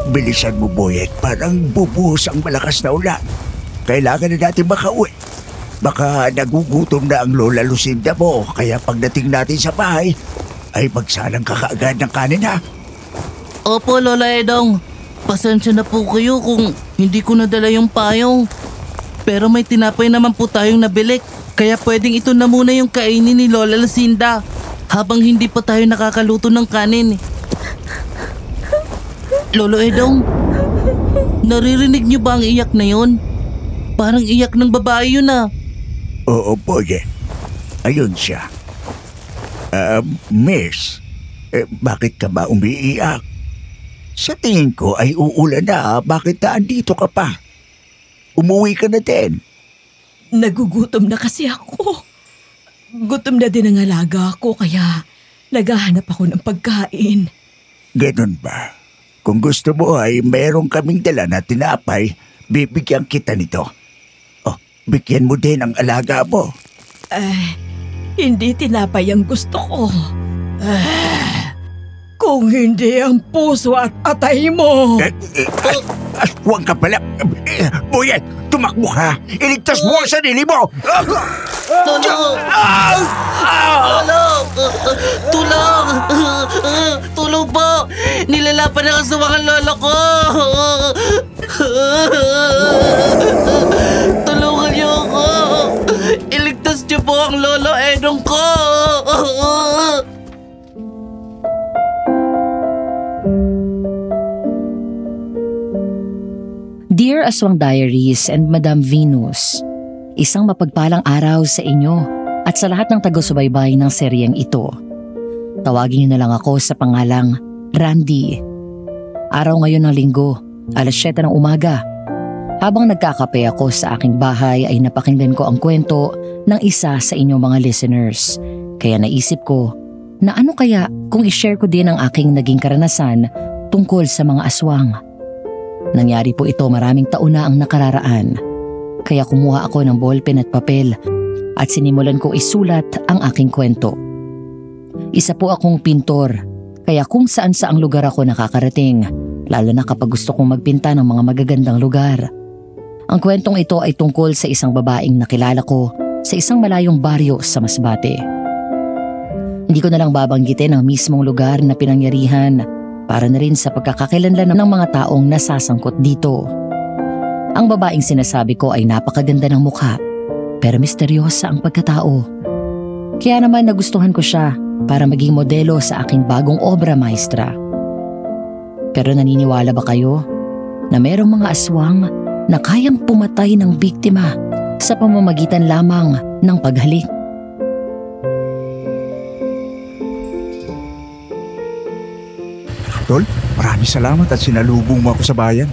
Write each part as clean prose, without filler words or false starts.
Bilisan mo, Boyet. Parang bubuhos ang malakas na ulan. Kailangan na natin makauwi. Baka nagugutom na ang Lola Lucinda mo, kaya pagdating natin sa bahay, ay magsalang ka kaagad ng kanin, ha? Opo, Lola Edong. Pasensya na po kayo kung hindi ko nadala yung payong. Pero may tinapay naman po tayong nabilik, kaya pwedeng ito na muna yung kainin ni Lola Lucinda habang hindi pa tayo nakakaluto ng kanin. Lolo Edong, naririnig niyo ba ang iyak na yun? Parang iyak ng babae yun ah. Oo, Boyet. Ayun siya. Miss, bakit ka ba umiiyak? Sa tingin ko ay uulan na. Bakit andito ka pa? Umuwi ka na din. Nagugutom na kasi ako. Gutom na din ang alaga ko kaya naghahanap ako ng pagkain. Ganun ba? Kung gusto mo ay meron kaming dala na tinapay, bibigyan kita nito. Oh, bigyan mo din ang alaga mo. Hindi tinapay ang gusto ko. Kung hindi ang puso at atay mo. Huwag ka pala. Boyet, tumakbo ka. Iligtas mo ang sarili mo. Lolo! Lolo! Tulong! Tulong po! Nilalapan ng aswang ang lolo ko! Tulungan niyo ako! Iligtas niyo po ang Lolo Edong ko! Dear Aswang Diaries and Madam Venus, isang mapagpalang araw sa inyo at sa lahat ng taga-subaybay ng seryeng ito. Tawagin niyo na lang ako sa pangalang Randy. Araw ngayon ng linggo, alas 7 ng umaga. Habang nagkakape ako sa aking bahay ay napakinggan ko ang kwento ng isa sa inyong mga listeners. Kaya naisip ko na ano kaya kung i-share ko din ang aking naging karanasan tungkol sa mga aswang. Nangyari po ito maraming taon na ang nakararaan. Kaya kumuha ako ng ballpen at papel at sinimulan ko isulat ang aking kwento. Isa po akong pintor, kaya kung saan saang lugar ako nakakarating, lalo na kapag gusto kong magpinta ng mga magagandang lugar. Ang kwentong ito ay tungkol sa isang babaeng nakilala ko sa isang malayong baryo sa Masbate. Hindi ko na lang babanggitin ang mismong lugar na pinangyarihan para na rin sa pagkakakilanlan ng mga taong nasasangkot dito. Ang babaeng sinasabi ko ay napakaganda ng mukha, pero misteryosa ang pagkatao. Kaya naman nagustuhan ko siya para maging modelo sa aking bagong obra maestra. Pero naniniwala ba kayo na mayroong mga aswang na kayang pumatay ng biktima sa pamamagitan lamang ng paghalik? Tol, maraming salamat at sinalubong mo ako sa bayan.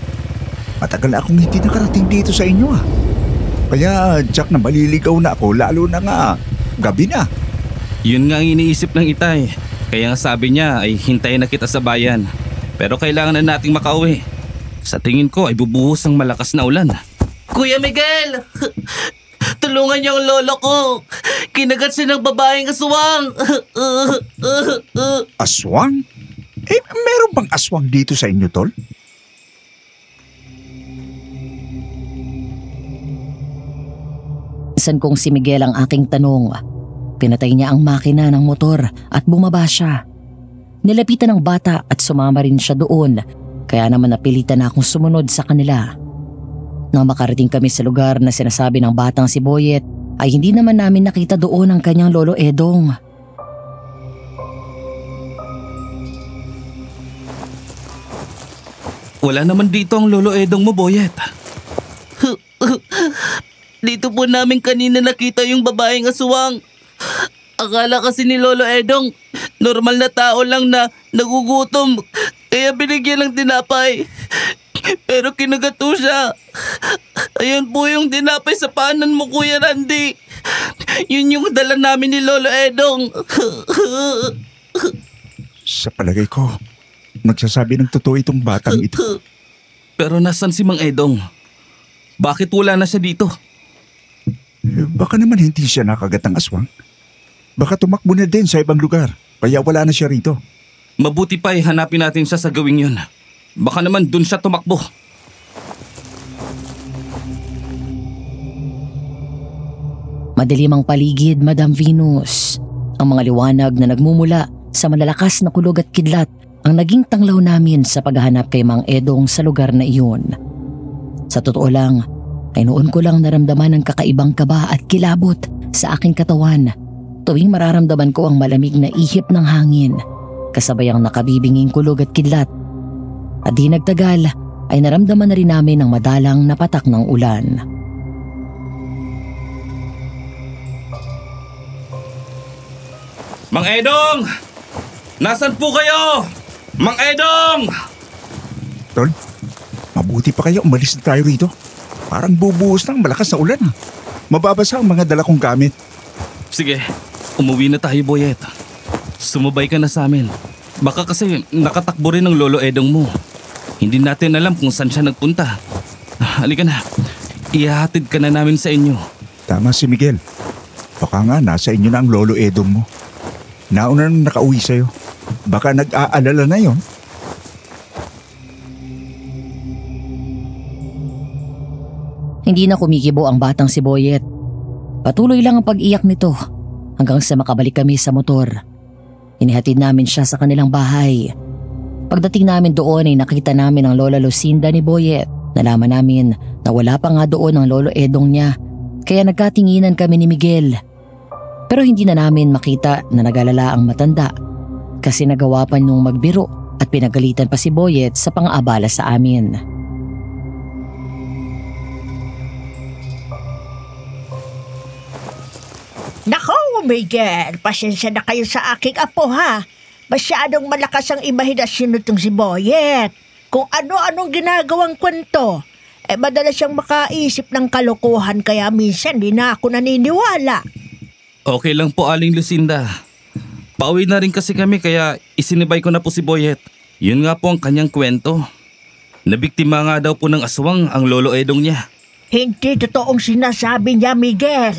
Matagal na akong hindi nakarating dito sa inyo ah. Kaya Jack na maliligaw na ako lalo na nga gabi na. Yun nga ang iniisip ng itay. Kaya nga sabi niya ay hintayin na kita sa bayan. Pero kailangan na nating makauwi. Sa tingin ko ay bubuhos ang malakas na ulan. Kuya Miguel! Tulungan niyo ang lolo ko! Kinagat siya ng babaeng aswang! Aswang? Meron bang aswang dito sa inyo, Tol? San kong si Miguel ang aking tanong. Pinatay niya ang makina ng motor at bumaba siya. Nilapitan ng bata at sumama rin siya doon, kaya naman napilitan na akong sumunod sa kanila. Nang makarating kami sa lugar na sinasabi ng batang si Boyet, ay hindi naman namin nakita doon ang kanyang Lolo Edong. Wala naman dito ang Lolo Edong mo, Boyet. Dito po namin kanina nakita yung babaeng aswang. Akala kasi ni Lolo Edong, normal na tao lang na nagugutom. Kaya binigyan ng tinapay. Pero kinagato siya. Ayun po yung tinapay sa paanan mo, Kuya Randy. Yun yung dala namin ni Lolo Edong. Sa palagay ko, nagsasabi ng totoo itong batang ito. Pero nasan si Mang Edong? Bakit wala na siya dito? Baka naman hindi siya nakagat ng aswang. Baka tumakbo na din sa ibang lugar, kaya wala na siya rito. Mabuti pa hanapin natin siya sa gawing yun. Baka naman dun siya tumakbo. Madilim ang paligid, Madam Venus. Ang mga liwanag na nagmumula sa malalakas na kulog at kidlat ang naging tanglaw namin sa paghahanap kay Mang Edong sa lugar na iyon. Sa totoo lang, ay noon ko lang naramdaman ang kakaibang kaba at kilabot sa aking katawan tuwing mararamdaman ko ang malamig na ihip ng hangin kasabay ang nakabibinging kulog at kidlat. At di nagtagal ay naramdaman na rin namin ang madalang na patak ng ulan. Mang Edong! Nasaan po kayo? Mang Edong! Tol, mabuti pa kayo umalis na tayo rito. Parang bubuhos ng malakas na ulan. Mababasa ang mga dala kong gamit. Sige, umuwi na tayo, Boyet. Sumubay ka na sa amin. Baka kasi nakatakbo rin ang Lolo Edong mo. Hindi natin alam kung saan siya nagpunta. Halika na, ihahatid ka na namin sa inyo. Tama si Miguel. Baka nga nasa inyo na ang Lolo Edong mo. Nauna nang nakauwi sa'yo. Baka nag-aalala na yon. Hindi na kumikibo ang batang si Boyet. Patuloy lang ang pag-iyak nito hanggang sa makabalik kami sa motor. Inihatid namin siya sa kanilang bahay. Pagdating namin doon ay nakita namin ang Lola Lucinda ni Boyet. Nalaman namin na wala pa nga doon ang Lolo Edong niya, kaya nagkatinginan kami ni Miguel. Pero hindi na namin makita na nag-alala ang matanda kasi nagawa pa niyong magbiro at pinagalitan pa si Boyet sa pang-abala sa amin. Nako, Miguel, pasensya na kayo sa aking apo ha. Masyadong malakas ang imahinasyon nitong si Boyet. Kung ano-anong ginagawang kwento, madalas siyang makaisip ng kalokohan kaya minsan di na ako naniniwala. Okay lang po, Aling Lucinda. Pauwi na rin kasi kami kaya isinibay ko na po si Boyet. Yun nga po ang kanyang kwento. Nabiktima nga daw po ng aswang ang Lolo Edong niya. Hindi totoong sinasabi niya, Miguel.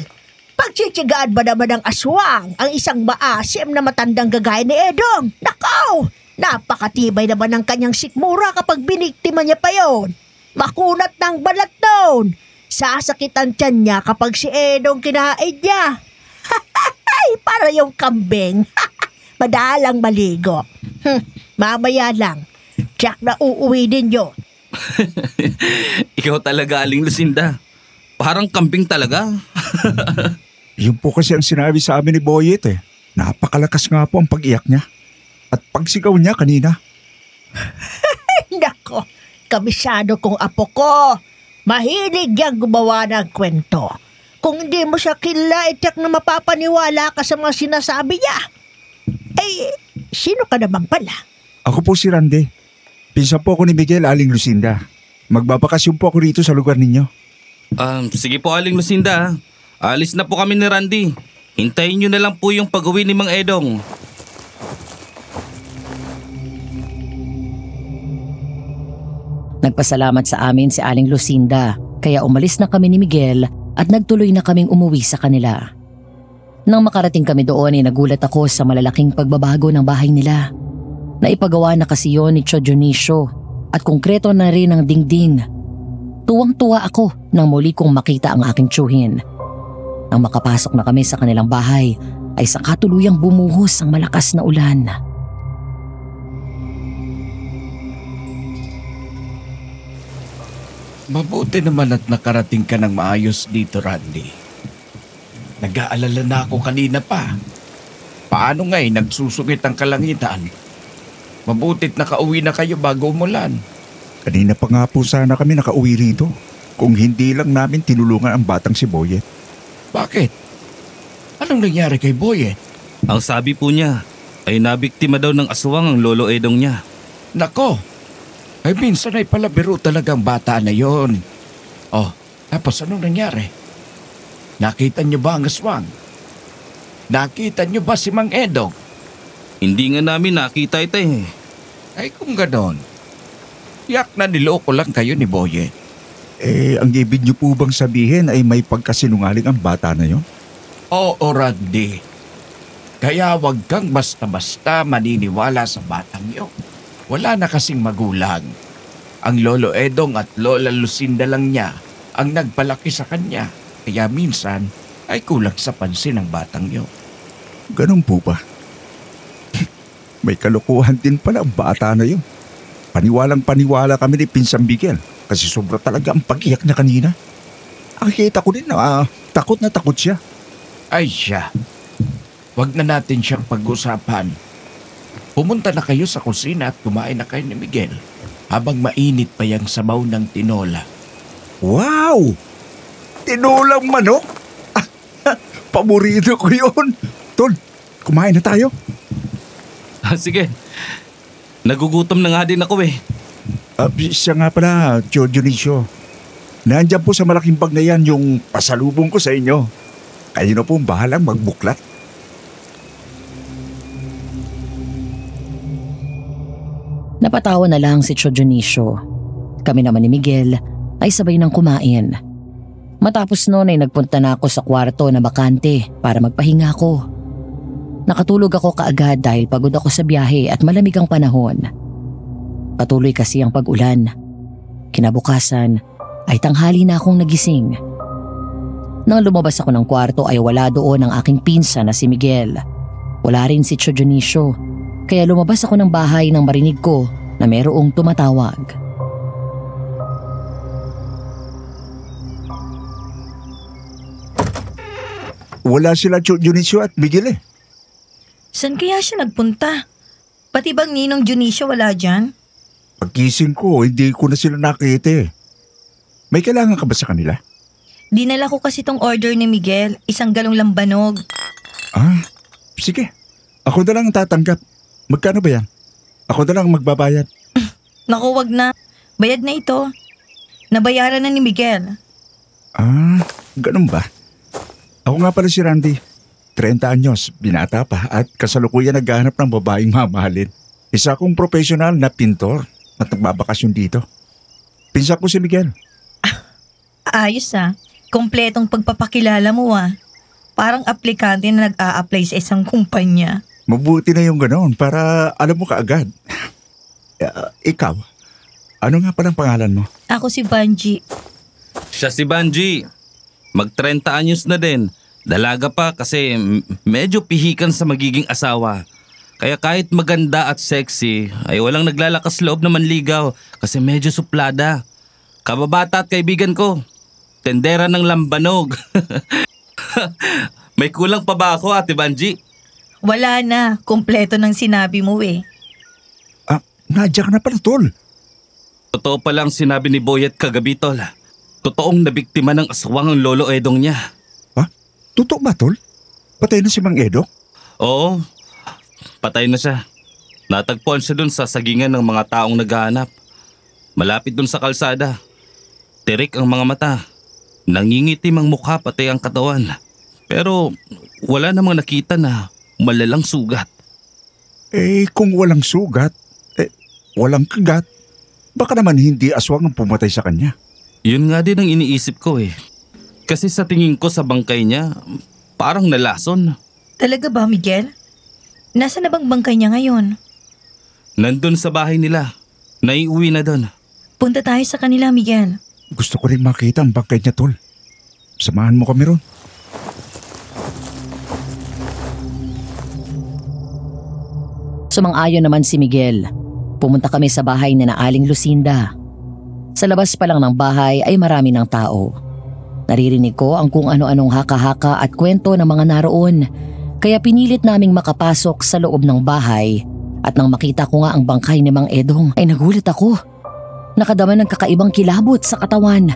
Pagtsitsagaan ba naman ng aswang ang isang maasim na matandang gagaya ni Edong? Nakaw! Napakatibay naman ng kanyang sikmura kapag biniktima niya pa yon. Makunat ng balat noon. Sasakit ang tiyan niya kapag si Edong kinain niya. Para yung kambing. Madalang maligo. Mamaya lang. Tiyak na uuwi din yun. Ikaw talaga, Aling Lucinda. Parang kambing talaga. Yun po kasi ang sinabi sa amin ni Boyet eh. Napakalakas nga po ang pag-iyak niya. At pagsigaw niya kanina. Nako, kabisado kong apo ko. Mahilig niyang gumawa ng kwento. Kung hindi mo siya kilala, tiyak na mapapaniwala ka sa mga sinasabi niya. Sino ka naman pala? Ako po si Randy. Pinsan po ako ni Miguel, Aling Lucinda. Magbabakasyon po ako rito sa lugar ninyo. Sige po, Aling Lucinda. Alis na po kami ni Randy. Hintayin nyo na lang po yung pag-uwi ni Mang Edong. Nagpasalamat sa amin si Aling Lucinda kaya umalis na kami ni Miguel at nagtuloy na kaming umuwi sa kanila. Nang makarating kami doon ay nagulat ako sa malalaking pagbabago ng bahay nila. Naipagawa na kasi yun ni Tio Dionisio at konkreto na rin ang dingding. Tuwang-tuwa ako nang muli kong makita ang aking tiyuhin. Nang makapasok na kami sa kanilang bahay ay saka tuluyang bumuhos ang malakas na ulan. Mabuti naman at nakarating ka ng maayos dito, Randy. Nag-aalala na ako kanina pa. Paano nga'y nagsusungit ang kalangitan? Mabutit nakauwi na kayo bago umulan. Kanina pa nga po sana kami nakauwi rito. Kung hindi lang namin tinulungan ang batang si Boyet. Bakit? Anong nangyari kay Boyet? Ang sabi po niya ay nabiktima daw ng aswang ang Lolo Edong niya. Nako! Ay minsan ay palabiro talagang bata na yon. Oh, tapos anong nangyari? Nakita niyo ba ang aswang? Nakita niyo ba si Mang Edong? Hindi nga namin nakita ito eh. Ay kung ganon, yak na niloko lang kayo ni Boyet. Ang ibig niyo po bang sabihin ay may pagkasinungaling ang bata na yon? Oo, Randy. Kaya wag kang basta-basta maniniwala sa batang yun. Wala na kasing magulang Ang Lolo Edong at Lola Lucinda lang niya ang nagpalaki sa kanya. Kaya minsan ay kulang sa pansin ang batang yun. Ganun po ba? May kalokohan din pala ang bata na yun. Paniwalang paniwala kami ni Pinsang Miguel kasi sobra talaga ang pag-iyak niya kanina. Nakikita ko din na takot siya. Ay siya, wag na natin siyang pag-usapan. Pumunta na kayo sa kusina at kumain na kayo ni Miguel habang mainit pa yung sabaw ng tinola. Wow! Tinolang manok? Paborito ko yun. Tol, kumain na tayo. Sige, nagugutom na nga din ako eh. Siya nga pala, Tio Dionisio. Nandiyan po sa malaking bag na yan yung pasalubong ko sa inyo. Kayo na po bahalang magbuklat. Napatawa na lang si Tio Dionisio. Kami naman ni Miguel ay sabay nang kumain. Matapos noon ay nagpunta na ako sa kwarto na bakante para magpahinga ako. Nakatulog ako kaagad dahil pagod ako sa biyahe at malamig ang panahon. Patuloy kasi ang pag-ulan. Kinabukasan ay tanghali na akong nagising. Nang lumabas ako ng kwarto ay wala doon ang aking pinsan na si Miguel. Wala rin si Tio Dionisio, kaya lumabas ako ng bahay nang marinig ko na mayroong tumatawag. Wala sila Tio Dionisio at Miguel eh. San kaya siya nagpunta? Pati bang Ninong Dionisio wala dyan? Pagkising ko, hindi ko na sila nakita eh. May kailangan ka ba sa kanila? Dinala ko kasi tong order ni Miguel, isang galong lambanog. Sige. Ako na lang tatanggap. Magkano ba yan? Ako na lang magbabayad. Naku, wag na. Bayad na ito. Nabayaran na ni Miguel. Ganun ba? Ako nga pala si Randy. 30 anyos, binata pa at kasalukuyan naghahanap ng babaeng mamahalin. Isa akong professional na pintor at nagbabakasyon dito. Pinsa ko si Miguel. Ayos Kompletong pagpapakilala mo Parang aplikante na nag-a-apply sa isang kumpanya. Mabuti na yung ganoon para alam mo kaagad. Ikaw, ano nga palang pangalan mo? Ako si Banji. Siya si Banji. Mag-30 anyos na din. Dalaga pa kasi medyo pihikan sa magiging asawa. Kaya kahit maganda at sexy ay walang naglalakas loob na manligaw kasi medyo suplada. Kababata at kaibigan ko. Tendera ng lambanog. May kulang pa ba ako, Ate Banji? Wala na. Kompleto ng sinabi mo Nadya ka na pala, Tol. Totoo pa lang sinabi ni Boyet kagabi, Tol. Totoong nabiktima ng aswang ang Lolo Edong niya. Totoo ba, Tol? Patay na si Mang Edo? Oo, patay na siya. Natagpuan siya dun sa sagingan ng mga taong naghahanap. Malapit dun sa kalsada. Tirik ang mga mata. Nangingitim ang mukha pati ang katawan. Pero wala namang nakita na malalang sugat. Kung walang sugat, walang kagat. Baka naman hindi aswang ang pumatay sa kanya. Yun nga din ang iniisip ko Kasi sa tingin ko sa bangkay niya, parang nalason. Talaga ba, Miguel? Nasaan na bang bangkay niya ngayon? Nandun sa bahay nila. Naiuwi na doon. Punta tayo sa kanila, Miguel. Gusto ko rin makita ang bangkay niya, Tol. Samahan mo kami ron. Sumang-ayon naman si Miguel. Pumunta kami sa bahay ni Aling Lucinda. Sa labas pa lang ng bahay ay marami ng tao. Naririnig ko ang kung ano-anong haka-haka at kwento ng mga naroon. Kaya pinilit naming makapasok sa loob ng bahay. At nang makita ko nga ang bangkay ni Mang Edong ay nagulat ako. Nakadama ng kakaibang kilabot sa katawan.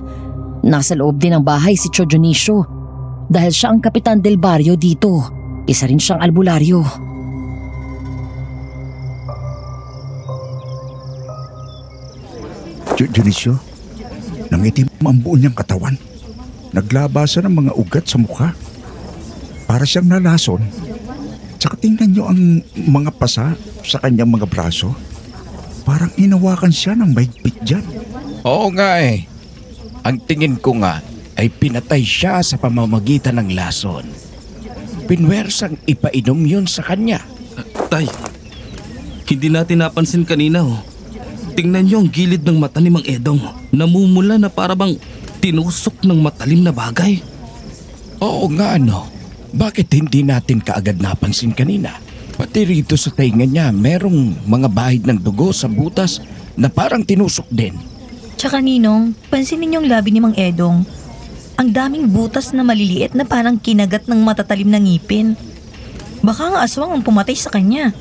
Nasa loob din ng bahay si Tio Dionisio. Dahil siya ang kapitan del barrio dito. Isa rin siyang albularyo. Tio Dionisio, nangitim ang buo niyang katawan. Naglabasan ng mga ugat sa mukha. Para siyang nalason. Tsaka tingnan niyo ang mga pasa sa kanyang mga braso. Parang inawakan siya ng mahigpit dyan. Oo nga Ang tingin ko nga ay pinatay siya sa pamamagitan ng lason. Pinwersang ipainom yun sa kanya. Tay, hindi natin napansin kanina tingnan niyo ang gilid ng mata ni Mang Edong. Namumula na para bang tinusok ng matalim na bagay. Oo nga ano, bakit hindi natin kaagad napansin kanina? Pati rito sa tainga niya, merong mga bahid ng dugo sa butas na parang tinusok din. Tsaka Ninong, pansinin yung labi ni Mang Edong. Ang daming butas na maliliit na parang kinagat ng matatalim na ngipin. Baka ang aswang ang pumatay sa kanya.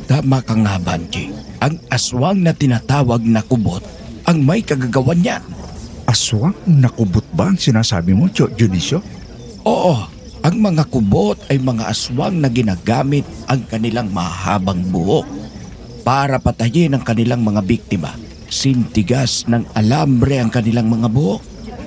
Tama ka nga, Banji. Ang aswang na tinatawag na kubot ang may kagagawan niyan. Aswang na kubot ba ang sinasabi mo, Dionisio? Oo, ang mga kubot ay mga aswang na ginagamit ang kanilang mahabang buhok para patayin ang kanilang mga biktima. Sintigas ng alambre ang kanilang mga buhok.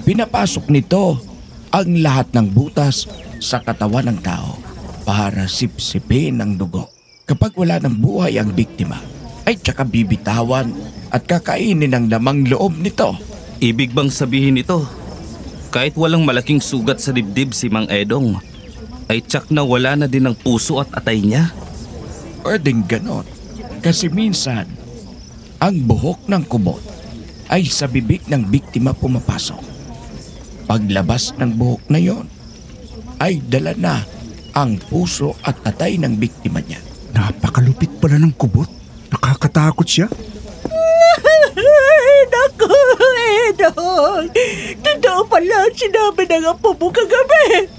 Pinapasok nito ang lahat ng butas sa katawan ng tao para sipsipin ang dugo. Kapag wala ng buhay ang biktima, ay tsaka bibitawan at kakainin ang lamang loob nito. Ibig bang sabihin ito, kahit walang malaking sugat sa dibdib si Mang Edong, ay tsak na wala na din ang puso at atay niya? Pwedeng ganon. Kasi minsan, ang buhok ng kubot ay sa bibig ng biktima pumapasok. Paglabas ng buhok na yon, ay dala na ang puso at atay ng biktima niya. Napakalupit pala ng kubot. Nakakatakot siya. Naku, Edong! Totoo pala ang sinabi ng apo mo kagabi.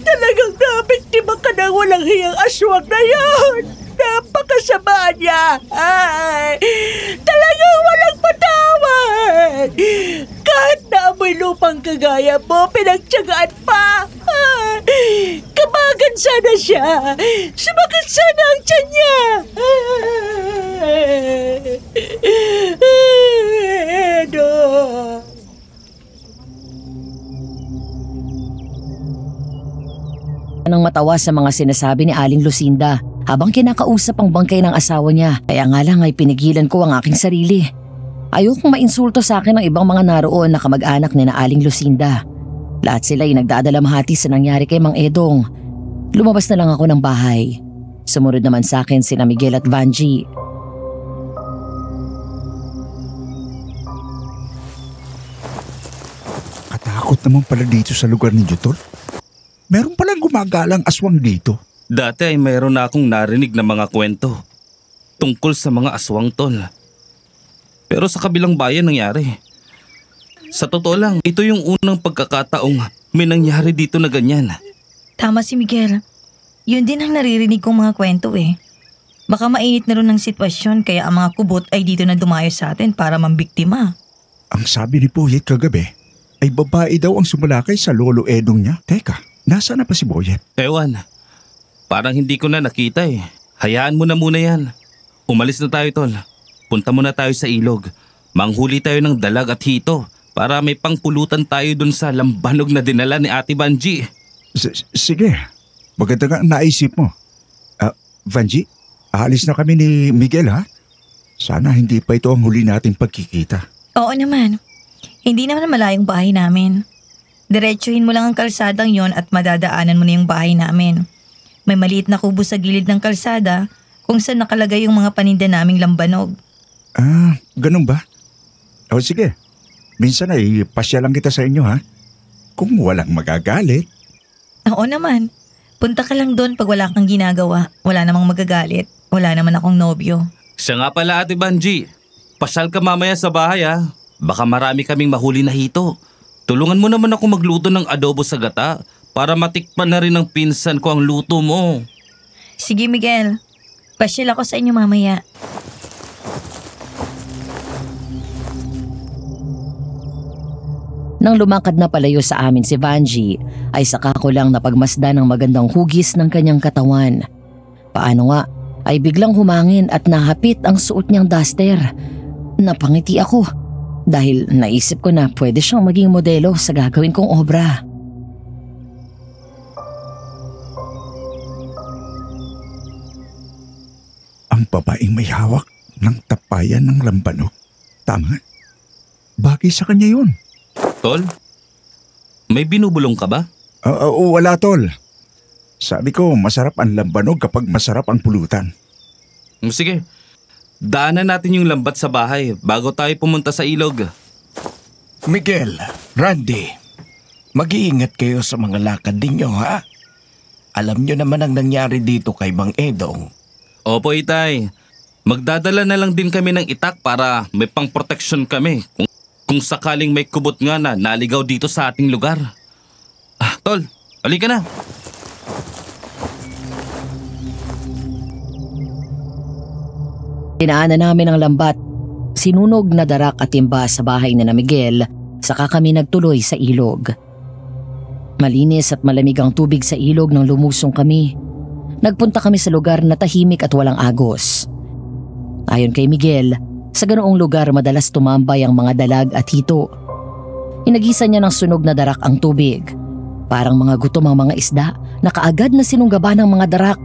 Talagang nabiktima ka ng walang hiyang aswang na yan. Napakasama niya. Ay, talagang walang patawad. Kahit na amoy lupang kagaya mo, pinagtyagaan pa. Ay, kamagan sana siya. Sumagat sana ang tiyan niya. Edong. Nang matawa sa mga sinasabi ni Aling Lucinda habang kinakausap ang bangkay ng asawa niya. Kaya nga lang ay pinigilan ko ang aking sarili. Ayokong mainsulto sa akin ng ibang mga naroon na kamag-anak ni na Aling Lucinda. Lahat sila ay nagdadalamhati sa nangyari kay Mang Edong. Lumabas na lang ako ng bahay. Sumunod naman sa akin sina Miguel at Vanji. Katakot naman pala dito sa lugar ninyo, Tol. Meron palang gumagalang aswang dito. Dati ay mayroon na akong narinig na mga kwento tungkol sa mga aswang, Tol. Pero sa kabilang bayan nangyari. Sa totoo lang, ito yung unang pagkakataong may nangyari dito na ganyan. Tama si Miguel. Yun din ang naririnig kong mga kwento eh. Baka mainit na rin ang sitwasyon kaya ang mga kubot ay dito na dumayo sa atin para mambiktima. Ang sabi ni Boyet kagabi ay babae daw ang sumalakay sa lolo Edong niya. Teka, nasaan na pa si Boyet? Ewan, parang hindi ko na nakita eh. Hayaan mo na muna yan. Umalis na tayo, Tol. Punta muna tayo sa ilog. Manghuli tayo ng dalag at hito para may pangpulutan tayo dun sa lambanog na dinala ni Ate Vanji. Sige, maganda nga ang naisip mo. Vanji, aalis na kami ni Miguel ha? Sana hindi pa ito ang huli nating pagkikita. Oo naman. Hindi naman malayong bahay namin. Diretsuhin mo lang ang kalsadang yon at madadaanan mo na yung bahay namin. May maliit na kubo sa gilid ng kalsada kung saan nakalagay yung mga paninda naming lambanog. Ganun ba? O sige, minsan ay pasya lang kita sa inyo ha? Kung walang magagalit. Oo naman. Punta ka lang doon pag wala kang ginagawa. Wala namang magagalit. Wala naman akong nobyo. Siya nga pala, Ate Vanji. Pasyal ka mamaya sa bahay ha. Baka marami kaming mahuli na hito. Tulungan mo naman ako magluto ng adobo sa gata para matikpan na rin ng pinsan ko ang luto mo. Sige Miguel, pasyal ako sa inyo mamaya. Nang lumakad na palayo sa amin si Vanji, ay saka ko lang napagmasdan ng magandang hugis ng kanyang katawan. Paano nga, ay biglang humangin at nahapit ang suot niyang duster. Napangiti ako dahil naisip ko na pwede siyang maging modelo sa gagawin kong obra. Ang babaeng may hawak ng tapayan ng lambanog. Tama. Bagay sa kanya yun. Tol, may binubulong ka ba? Wala, Tol. Sabi ko, masarap ang lambanog kapag masarap ang pulutan. Sige, Daanan natin yung lambat sa bahay bago tayo pumunta sa ilog. Miguel, Randy, mag-iingat kayo sa mga lakad ninyo, ha? Alam nyo naman ang nangyari dito kay Mang Edong. Opo, Itay. Magdadala na lang din kami ng itak para may pang-protection kami kung sakaling may kubot nga na naligaw dito sa ating lugar. Tol, halika na. Dinaanan namin ang lambat, sinunog na darak at timba sa bahay ni na Miguel, saka kami nagtuloy sa ilog. Malinis at malamig ang tubig sa ilog nang lumusong kami. Nagpunta kami sa lugar na tahimik at walang agos. Ayon kay Miguel, sa ganoong lugar madalas tumambay ang mga dalag at hito. Inagisa niya ng sunog na darak ang tubig. Parang mga gutom ang mga isda na kaagad na sinunggaban ng mga darak.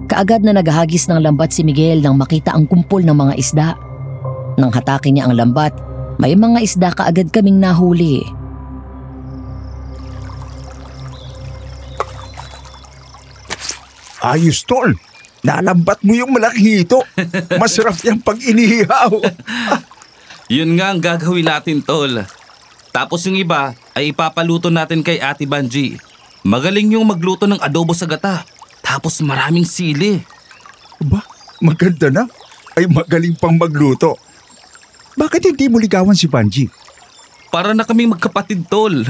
Kaagad na naghahagis ng lambat si Miguel nang makita ang kumpol ng mga isda. Nang hatakin niya ang lambat, may mga isda kaagad kaming nahuli. Ayos, tol. Nalambat mo yung malaki ito. Masarap yung pag inihaw. Yun nga ang gagawin natin, Tol. Tapos yung iba ay ipapaluto natin kay Ate Banji. Magaling yung magluto ng adobo sa gata. Tapos maraming sili. Ba, maganda na. Ay magaling pang magluto. Bakit hindi mo ligawan si Banji? Para na kaming magkapatid, Tol.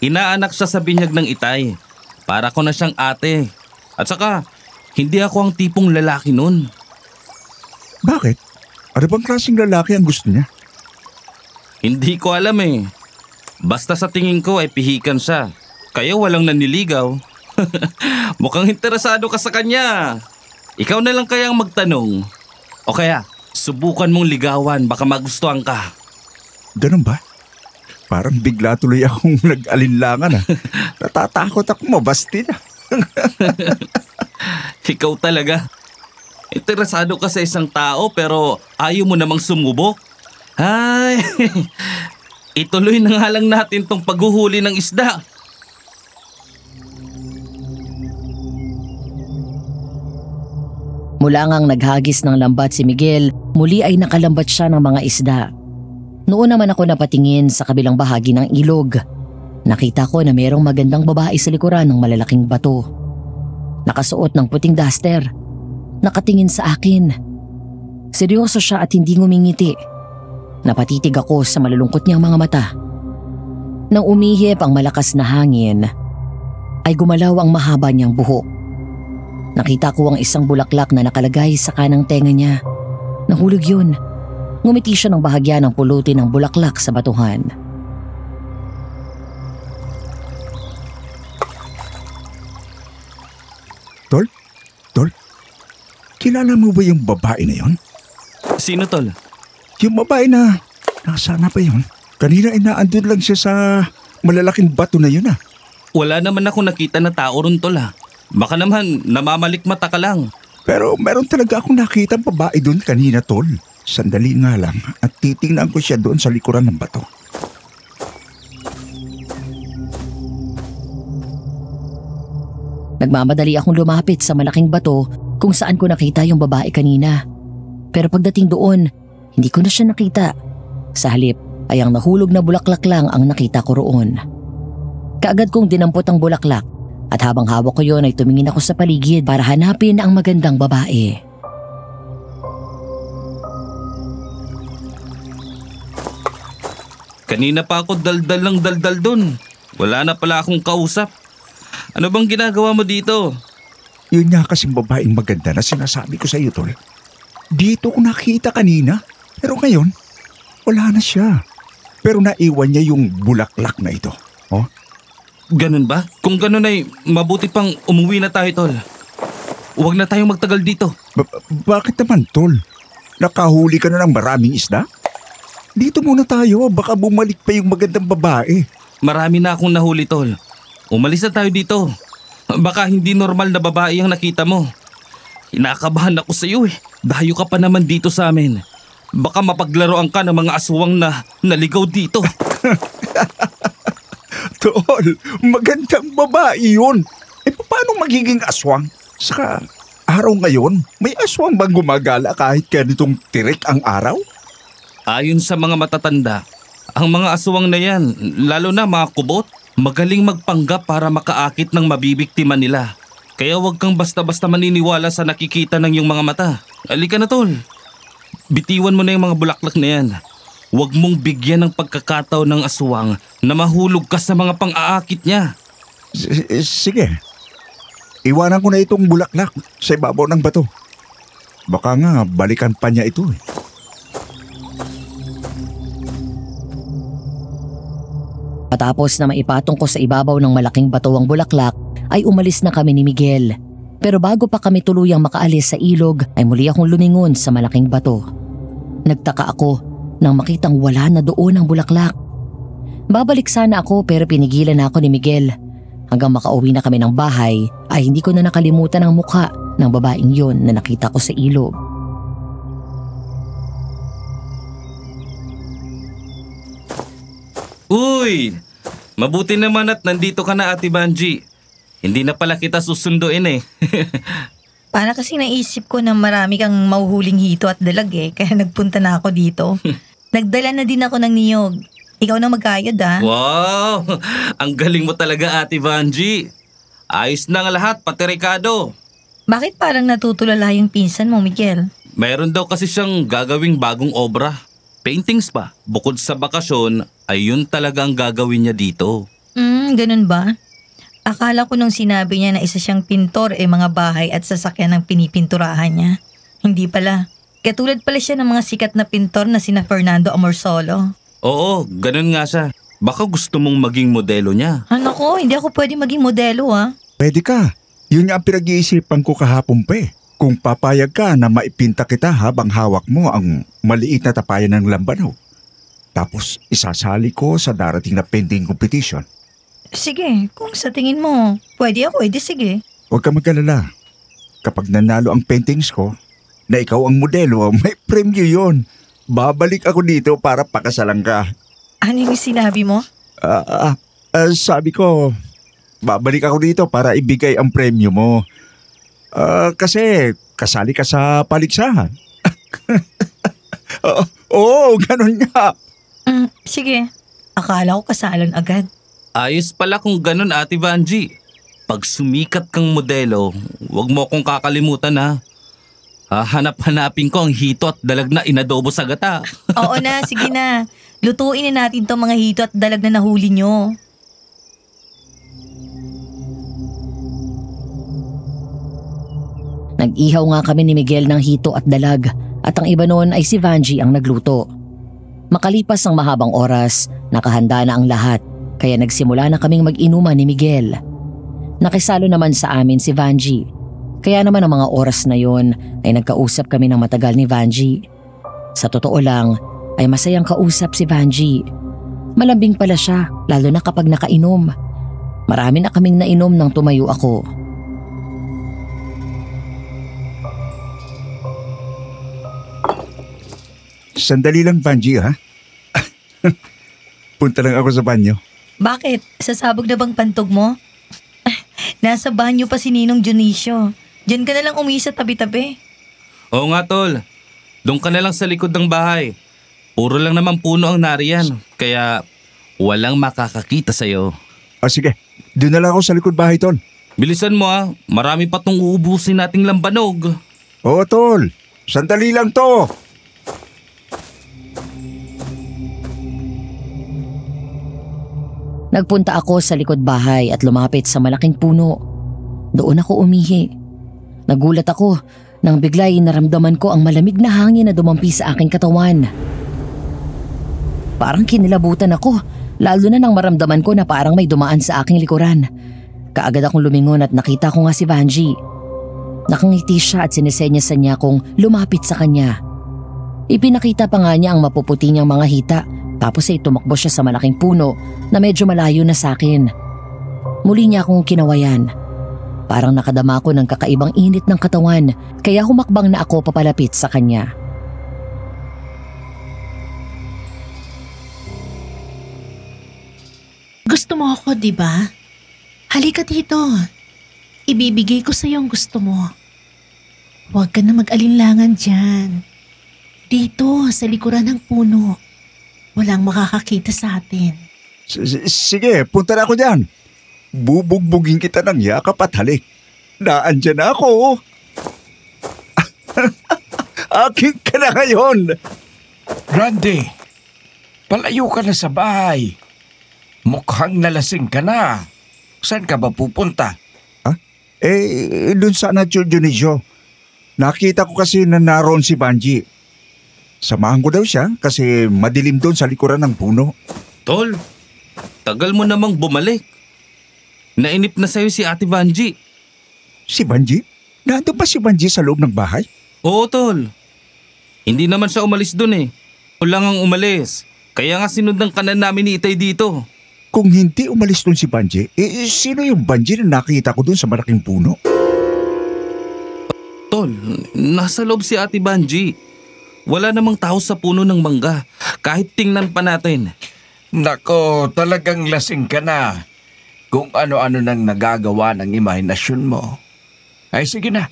Inaanak siya sa binyag ng Itay. Para ko na siyang ate. At saka, hindi ako ang tipong lalaki nun. Bakit? Ano bang klaseng lalaki ang gusto niya? Hindi ko alam eh. Basta sa tingin ko ay pihikan siya. Kaya walang naniligaw. Mukhang interesado ka sa kanya. Ikaw na lang kaya ang magtanong. O kaya, subukan mong ligawan, baka magustuhan ka. Ganun ba? Parang bigla tuloy akong nag-alinlangan. Natatakot ako mabasti na. Ikaw talaga. Interesado ka sa isang tao pero ayaw mo namang sumubok. Ay, ituloy na nga lang natin tong paghuhuli ng isda. Mula ngang naghagis ng lambat si Miguel, muli ay nakalambat siya ng mga isda. Noon naman ako napatingin sa kabilang bahagi ng ilog. Nakita ko na mayroong magandang babae sa likuran ng malalaking bato. Nakasuot ng puting duster. Nakatingin sa akin. Seryoso siya at hindi ngumingiti. Napatitig ako sa malulungkot niyang mga mata. Nang umihip ang malakas na hangin, ay gumalaw ang mahaba niyang buhok. Nakita ko ang isang bulaklak na nakalagay sa kanang tenga niya. Nahulog yun. Ngumiti siya ng bahagya ng pulutin ng bulaklak sa batuhan. Tol, kilala mo ba yung babae na yon? Sino, Tol? Yung babae na, nasaan na ba yun? Kanina ay naandun lang siya sa malalaking bato na yun ah. Wala naman ako nakita na tao ron, Tol ha. Baka naman namamalikmata ka lang. Pero meron talaga akong nakita babae doon kanina, tol. Sandali nga lang at titingnan ko siya doon sa likuran ng bato. Nagmamadali akong lumapit sa malaking bato kung saan ko nakita yung babae kanina. Pero pagdating doon, hindi ko na siya nakita. Sa halip ay ang nahulog na bulaklak lang ang nakita ko roon. Kaagad kong dinampot ang bulaklak at habang hawak ko yon ay tumingin ako sa paligid para hanapin ang magandang babae. Kanina pa ako daldal ng daldal dun. Wala na pala akong kausap. Ano bang ginagawa mo dito? Yun nga kasing babaeng maganda na sinasabi ko sa iyo, tol. Dito ko nakita kanina, pero ngayon, wala na siya. Pero naiwan niya yung bulaklak na ito. Oh? Ganun ba? Kung ganun ay mabuti pang umuwi na tayo, tol. Huwag na tayong magtagal dito. Bakit naman, tol? Nakahuli ka na ng maraming isda? Dito muna tayo, baka bumalik pa yung magandang babae. Marami na akong nahuli, tol. Umalis na tayo dito. Baka hindi normal na babae ang nakita mo. Inakabahan ako sa iyo eh. Dayo ka pa naman dito sa amin. Baka mapaglaruan ka ng mga aswang na naligaw dito. Tol, magandang babae yun. Eh paano magiging aswang? Saka Araw ngayon, may aswang bang gumagala kahit ganitong tirik ang araw? Ayon sa mga matatanda, ang mga aswang na yan, lalo na mga kubot, magaling magpanggap para makaakit ng mabibiktima nila. Kaya huwag kang basta-basta maniniwala sa nakikita ng iyong mga mata. Halika na tol. Bitiwan mo na yung mga bulaklak na yan. Huwag mong bigyan ng pagkakataon ng aswang na mahulog ka sa mga pang-aakit niya. Sige. Iwanan ko na itong bulaklak sa ibabaw ng bato. Baka nga balikan pa niya ito eh. Patapos na maipatong ko sa ibabaw ng malaking bato ang bulaklak, ay umalis na kami ni Miguel. Pero bago pa kami tuluyang makaalis sa ilog, ay muli akong lumingon sa malaking bato. Nagtaka ako nang makitang wala na doon ang bulaklak. Babalik sana ako pero pinigilan na ako ni Miguel. Hanggang makauwi na kami ng bahay ay hindi ko na nakalimutan ang mukha ng babaeng yon na nakita ko sa ilog. Uy! Mabuti naman at nandito ka na, Ate Banji. Hindi na pala kita susunduin eh. Para kasi naisip ko na marami kang mauhuling hito at dalag kaya nagpunta na ako dito. Nagdala na din ako ng niyog. Ikaw na magkayod Wow! Ang galing mo talaga, Ate Banji. Ayos na nga lahat, pati Ricardo. Bakit parang natutulala yung pinsan mo, Miguel? Mayroon daw kasi siyang gagawing bagong obra. Paintings pa. Bukod sa bakasyon, ay yun talaga ang gagawin niya dito. Ganun ba? Akala ko nung sinabi niya na isa siyang pintor mga bahay at sasakyan ang pinipinturahan niya. Hindi pala. Katulad pala siya ng mga sikat na pintor na sina Fernando Amorsolo. Oo, ganun nga siya. Baka gusto mong maging modelo niya. Nako, hindi ako pwede maging modelo Pwede ka. Yun nga ang pinag-iisipan ko kahapon pa eh. Kung papayag ka na maipinta kita habang hawak mo ang maliit na tapayan ng Lambanaw. Tapos isasali ko sa darating na painting competition. Sige, kung sa tingin mo, pwede ako, edi sige. Huwag ka mag-alala. Kapag nanalo ang paintings ko, na ikaw ang modelo, may premyo yon. Babalik ako dito para pakasalan ka. Ano yung sinabi mo? Sabi ko, babalik ako dito para ibigay ang premyo mo. Kasi kasali ka sa paligsahan. Oo, ganun nga. Sige, akala ko kasalan agad. Ayos pala kung ganun, Ate Banji. Pag sumikat kang modelo, huwag mo akong kakalimutan ha. Hanap-hanapin ko ang hito at dalag na inadobo sa gata. Oo na, sige na. Lutuin na natin tong mga hito at dalag na nahuli nyo. Nag-ihaw nga kami ni Miguel ng hito at dalag at ang iba noon ay si Vanji ang nagluto. Makalipas ang mahabang oras, nakahanda na ang lahat kaya nagsimula na kaming mag-inuman ni Miguel. Nakisalo naman sa amin si Vanji. Kaya naman ang mga oras na yon ay nagkausap kami ng matagal ni Vanji. Sa totoo lang ay masayang kausap si Vanji. Malambing pala siya lalo na kapag nakainom. Marami na kaming nainom nang tumayo ako. Sandali lang, Vanji, ha? Punta lang ako sa banyo. Bakit? Sasabog na bang pantog mo? Nasa banyo pa si Ninong Dionisio. Diyan ka na lang umihi sa tabi-tabi. Oo nga tol, doon ka na lang sa likod ng bahay. Puro lang naman puno ang nariyan, kaya walang makakakita sa'yo. Sige, doon na lang ako sa likod bahay, tol. Bilisan mo marami pa tong uubusin nating lambanog. Oo, tol. Sandali lang to. Nagpunta ako sa likod bahay at lumapit sa malaking puno. Doon ako umihi. Nagulat ako nang bigla'y naramdaman ko ang malamig na hangin na dumampi sa aking katawan. Parang kinilabutan ako, lalo na nang maramdaman ko na parang may dumaan sa aking likuran. Kaagad akong lumingon at nakita ko nga si Vanji. Nakangiti siya at sinisenyasan niya akong lumapit sa kanya. Ipinakita pa nga niya ang mapuputi niyang mga hita. Tapos ay tumakbo siya sa malaking puno na medyo malayo na sa akin. Muli niya akong kinawayan. Parang nakadama ko ng kakaibang init ng katawan kaya humakbang na ako papalapit sa kanya. Gusto mo ako, di ba? Halika dito. Ibibigay ko sa iyo ang gusto mo. Huwag ka na mag-alinlangan dyan. Dito, sa likuran ng puno. Walang makakakita sa atin. Sige, punta na ako dyan. Bubugbugin kita ng yakap at halik. Naandyan na ako. Aking ka na ngayon. Randy, palayo ka na sa bahay. Mukhang nalasing ka na. Saan ka ba pupunta? Dun sana, Dionisio. Nakita ko kasi na naroon si Vanji. Samahan ko daw siya kasi madilim doon sa likuran ng puno. Tol, tagal mo namang bumalik. Nainip na sa'yo si Ate Vanji. Si Vanji? Nandun pa si Vanji sa loob ng bahay? Oo, Tol. Hindi naman siya umalis dun eh. O lang ang umalis. Kaya nga sinundan ka na namin ni Itay dito. Kung hindi umalis doon si Vanji, sino yung Vanji na nakita ko doon sa malaking puno? Tol, nasa loob si Ate Vanji. Wala namang tao sa puno ng mangga. Kahit tingnan pa natin. Nako, talagang lasing ka na. Kung ano-ano nang nagagawa ng imahinasyon mo. Ay sige na,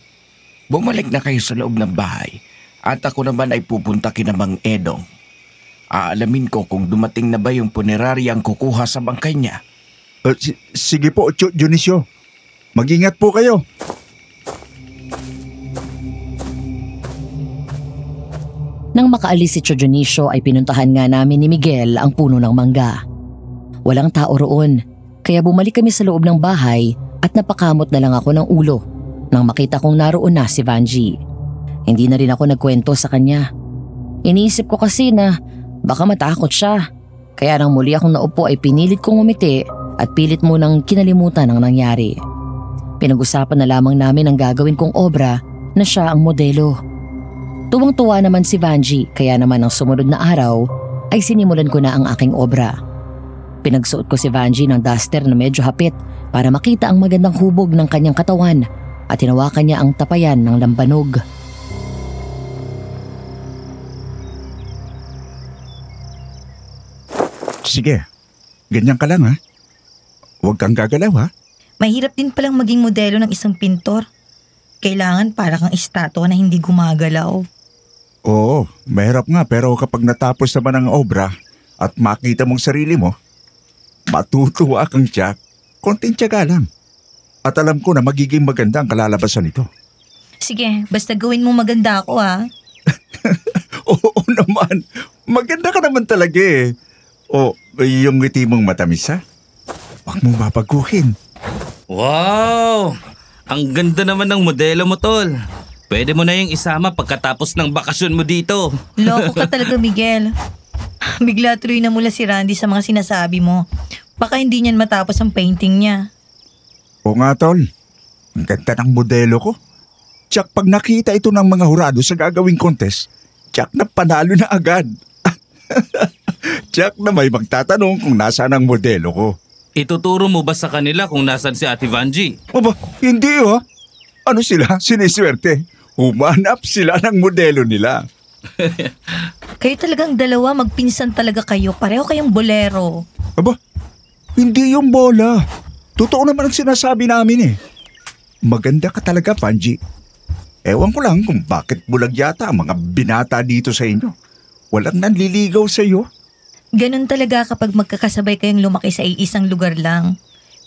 bumalik na kayo sa loob ng bahay. At ako naman ay pupunta kina Mang Edong. Aalamin ko kung dumating na ba yung puneraryang kukuha sa bangkay niya. Sige po, Dionisio. Mag-ingat po kayo. Nang makaalis si Tio Dionisio ay pinuntahan nga namin ni Miguel ang puno ng mangga. Walang tao roon, kaya bumalik kami sa loob ng bahay at napakamot na lang ako ng ulo nang makita kong naroon na si Vanji. Hindi na rin ako nagkwento sa kanya. Iniisip ko kasi na baka matakot siya, kaya nang muli akong naupo ay pinilit kong umiti at pilit munang kinalimutan ang nangyari. Pinag-usapan na lamang namin ang gagawin kong obra na siya ang modelo. Tuwang-tuwa naman si Vanji, kaya naman ang sumunod na araw ay sinimulan ko na ang aking obra. Pinagsuot ko si Vanji ng duster na medyo hapit para makita ang magandang hubog ng kanyang katawan at hinawakan niya ang tapayan ng lambanog. Sige, ganyan ka lang ha. Huwag kang gagalaw ha. Mahirap din palang maging modelo ng isang pintor. Kailangan para kang estatwa na hindi gumagalaw. Oo, mahirap nga pero kapag natapos naman ang obra at makita mong sarili mo, matutuwa kang Jack. Konting tiyaga lang. At alam ko na magiging maganda ang kalalabasan nito. Sige, basta gawin mo maganda ako ha. Oo naman, maganda ka naman talaga eh. O, yung ngiti mong matamis ha? Huwag mong mapaguhin. Wow! Ang ganda naman ng modelo mo, Tol. Pwede mo na yung isama pagkatapos ng bakasyon mo dito. Loko ka talaga, Miguel. Bigla tuloy na mula si Randy sa mga sinasabi mo. Baka hindi niyan matapos ang painting niya. Oo nga, Tol. Ang ganda ng modelo ko. Tsak, pag nakita ito ng mga hurado sa gagawing contest, tsak na panalo na agad. Tsak na may magtatanong kung nasaan ang modelo ko. Ituturo mo ba sa kanila kung nasan si Ate Vanji? Aba, hindi ha. Ano sila? Siniswerte. Humanap sila ng modelo nila. Kayo talagang dalawa, magpinsan talaga kayo. Pareho kayong bolero. Aba, hindi yung bola. Totoo naman ang sinasabi namin eh. Maganda ka talaga, Vanji. Ewan ko lang kung bakit bulag yata ang mga binata dito sa inyo. Walang nanliligaw sa iyo. Ganon talaga kapag magkakasabay kayong lumaki sa iisang lugar lang.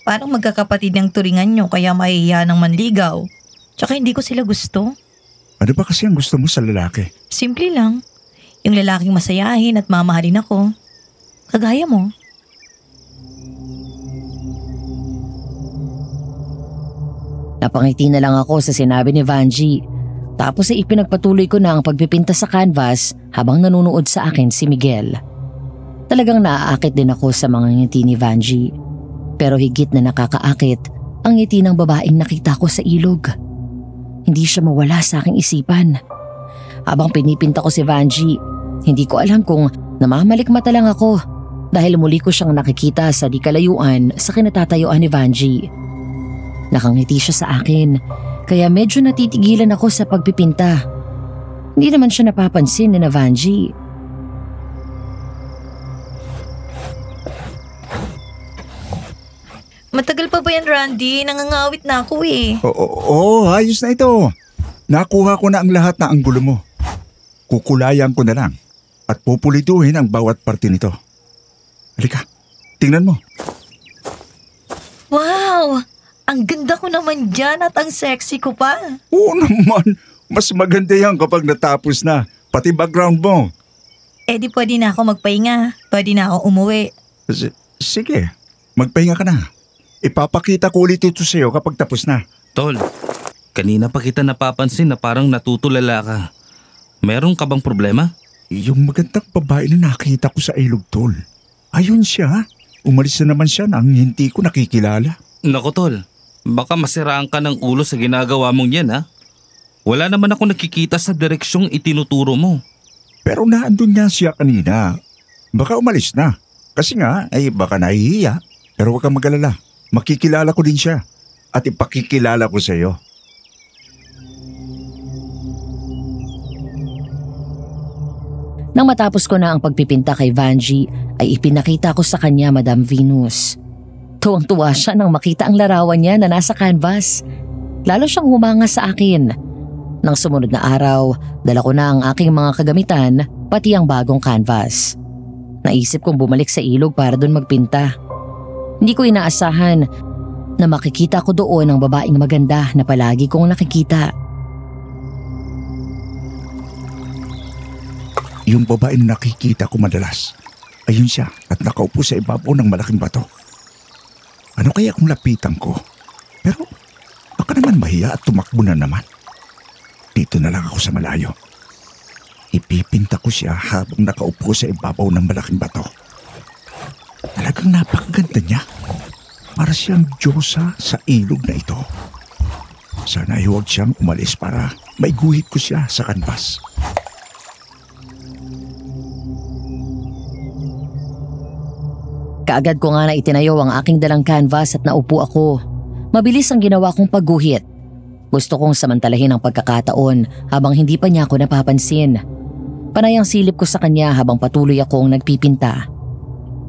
Parang magkakapatid ng turingan nyo kaya mahihiya ng manligaw. Tsaka hindi ko sila gusto. Ano ba kasi ang gusto mo sa lalaki? Simple lang. Yung lalaking masayahin at mamahalin ako. Kagaya mo. Napangiti na lang ako sa sinabi ni Vanji. Tapos ay ipinagpatuloy ko na ang pagpipinta sa canvas habang nanonood sa akin si Miguel. Talagang naaakit din ako sa mga ngiti ni Vanji. Pero higit na nakakaakit ang ngiti ng babaeng nakita ko sa ilog. Hindi siya mawala sa aking isipan. Habang pinipinta ko si Vanji, hindi ko alam kung namamalikmata lang ako dahil muli ko siyang nakikita sa di kalayuan sa kinatatayuan ni Vanji. Nakangiti siya sa akin, kaya medyo natitigilan ako sa pagpipinta. Hindi naman siya napapansin ni Vanji. Matagal pa ba yan, Randy? Nangangawit na ako eh. Oo, ayos na ito. Nakuha ko na ang lahat na anggulo mo. Kukulayan ko na lang at pupulituhin ang bawat parte nito. Halika, tingnan mo. Wow! Ang ganda ko naman dyan at ang sexy ko pa. Oo naman, mas maganda yan kapag natapos na, pati background mo. Eh di pwede na ako magpahinga. Pwede na ako umuwi. Sige, magpahinga ka na. Ipapakita ko ulit ito sa'yo kapag tapos na. Tol, kanina pa kita napapansin na parang natutulala ka. Meron ka bang problema? Yung magandang babae na nakita ko sa ilog, Tol. Ayun siya. Umalis na naman siya nang hindi ko nakikilala. Nako Tol, baka masiraan ka ng ulo sa ginagawa mong yan ha? Wala naman ako nakikita sa direksyong itinuturo mo. Pero naandun nga siya kanina. Baka umalis na. Kasi nga, ay baka nahihiya. Pero huwag kang mag-alala. Makikilala ko din siya. At ipakikilala ko sa iyo. Nang matapos ko na ang pagpipinta kay Vanji, ay ipinakita ko sa kanya Madam Venus. Tuwang-tuwa siya nang makita ang larawan niya na nasa canvas. Lalo siyang humanga sa akin. Nang sumunod na araw, dala ko na ang aking mga kagamitan, pati ang bagong canvas. Naisip kong bumalik sa ilog para doon magpinta. Hindi ko inaasahan na makikita ko doon ang babaeng maganda na palagi kong nakikita. Yung babae na nakikita ko madalas, ayun siya at nakaupo sa ibabaw ng malaking bato. Ano kaya kung lapitan ko? Pero baka naman mahiya at tumakbo na naman. Dito na lang ako sa malayo. Ipipinta ko siya habang nakaupo sa ibabaw ng malaking bato. Talagang napakaganda niya. Para siyang diyosa sa ilog na ito. Sana ay huwag siyang umalis para maiguhit ko siya sa kanvas. Kaagad ko nga na itinayo ang aking dalang canvas at naupo ako. Mabilis ang ginawa kong pagguhit. Gusto kong samantalahin ang pagkakataon habang hindi pa niya ako napapansin. Panay ang silip ko sa kanya habang patuloy akong nagpipinta.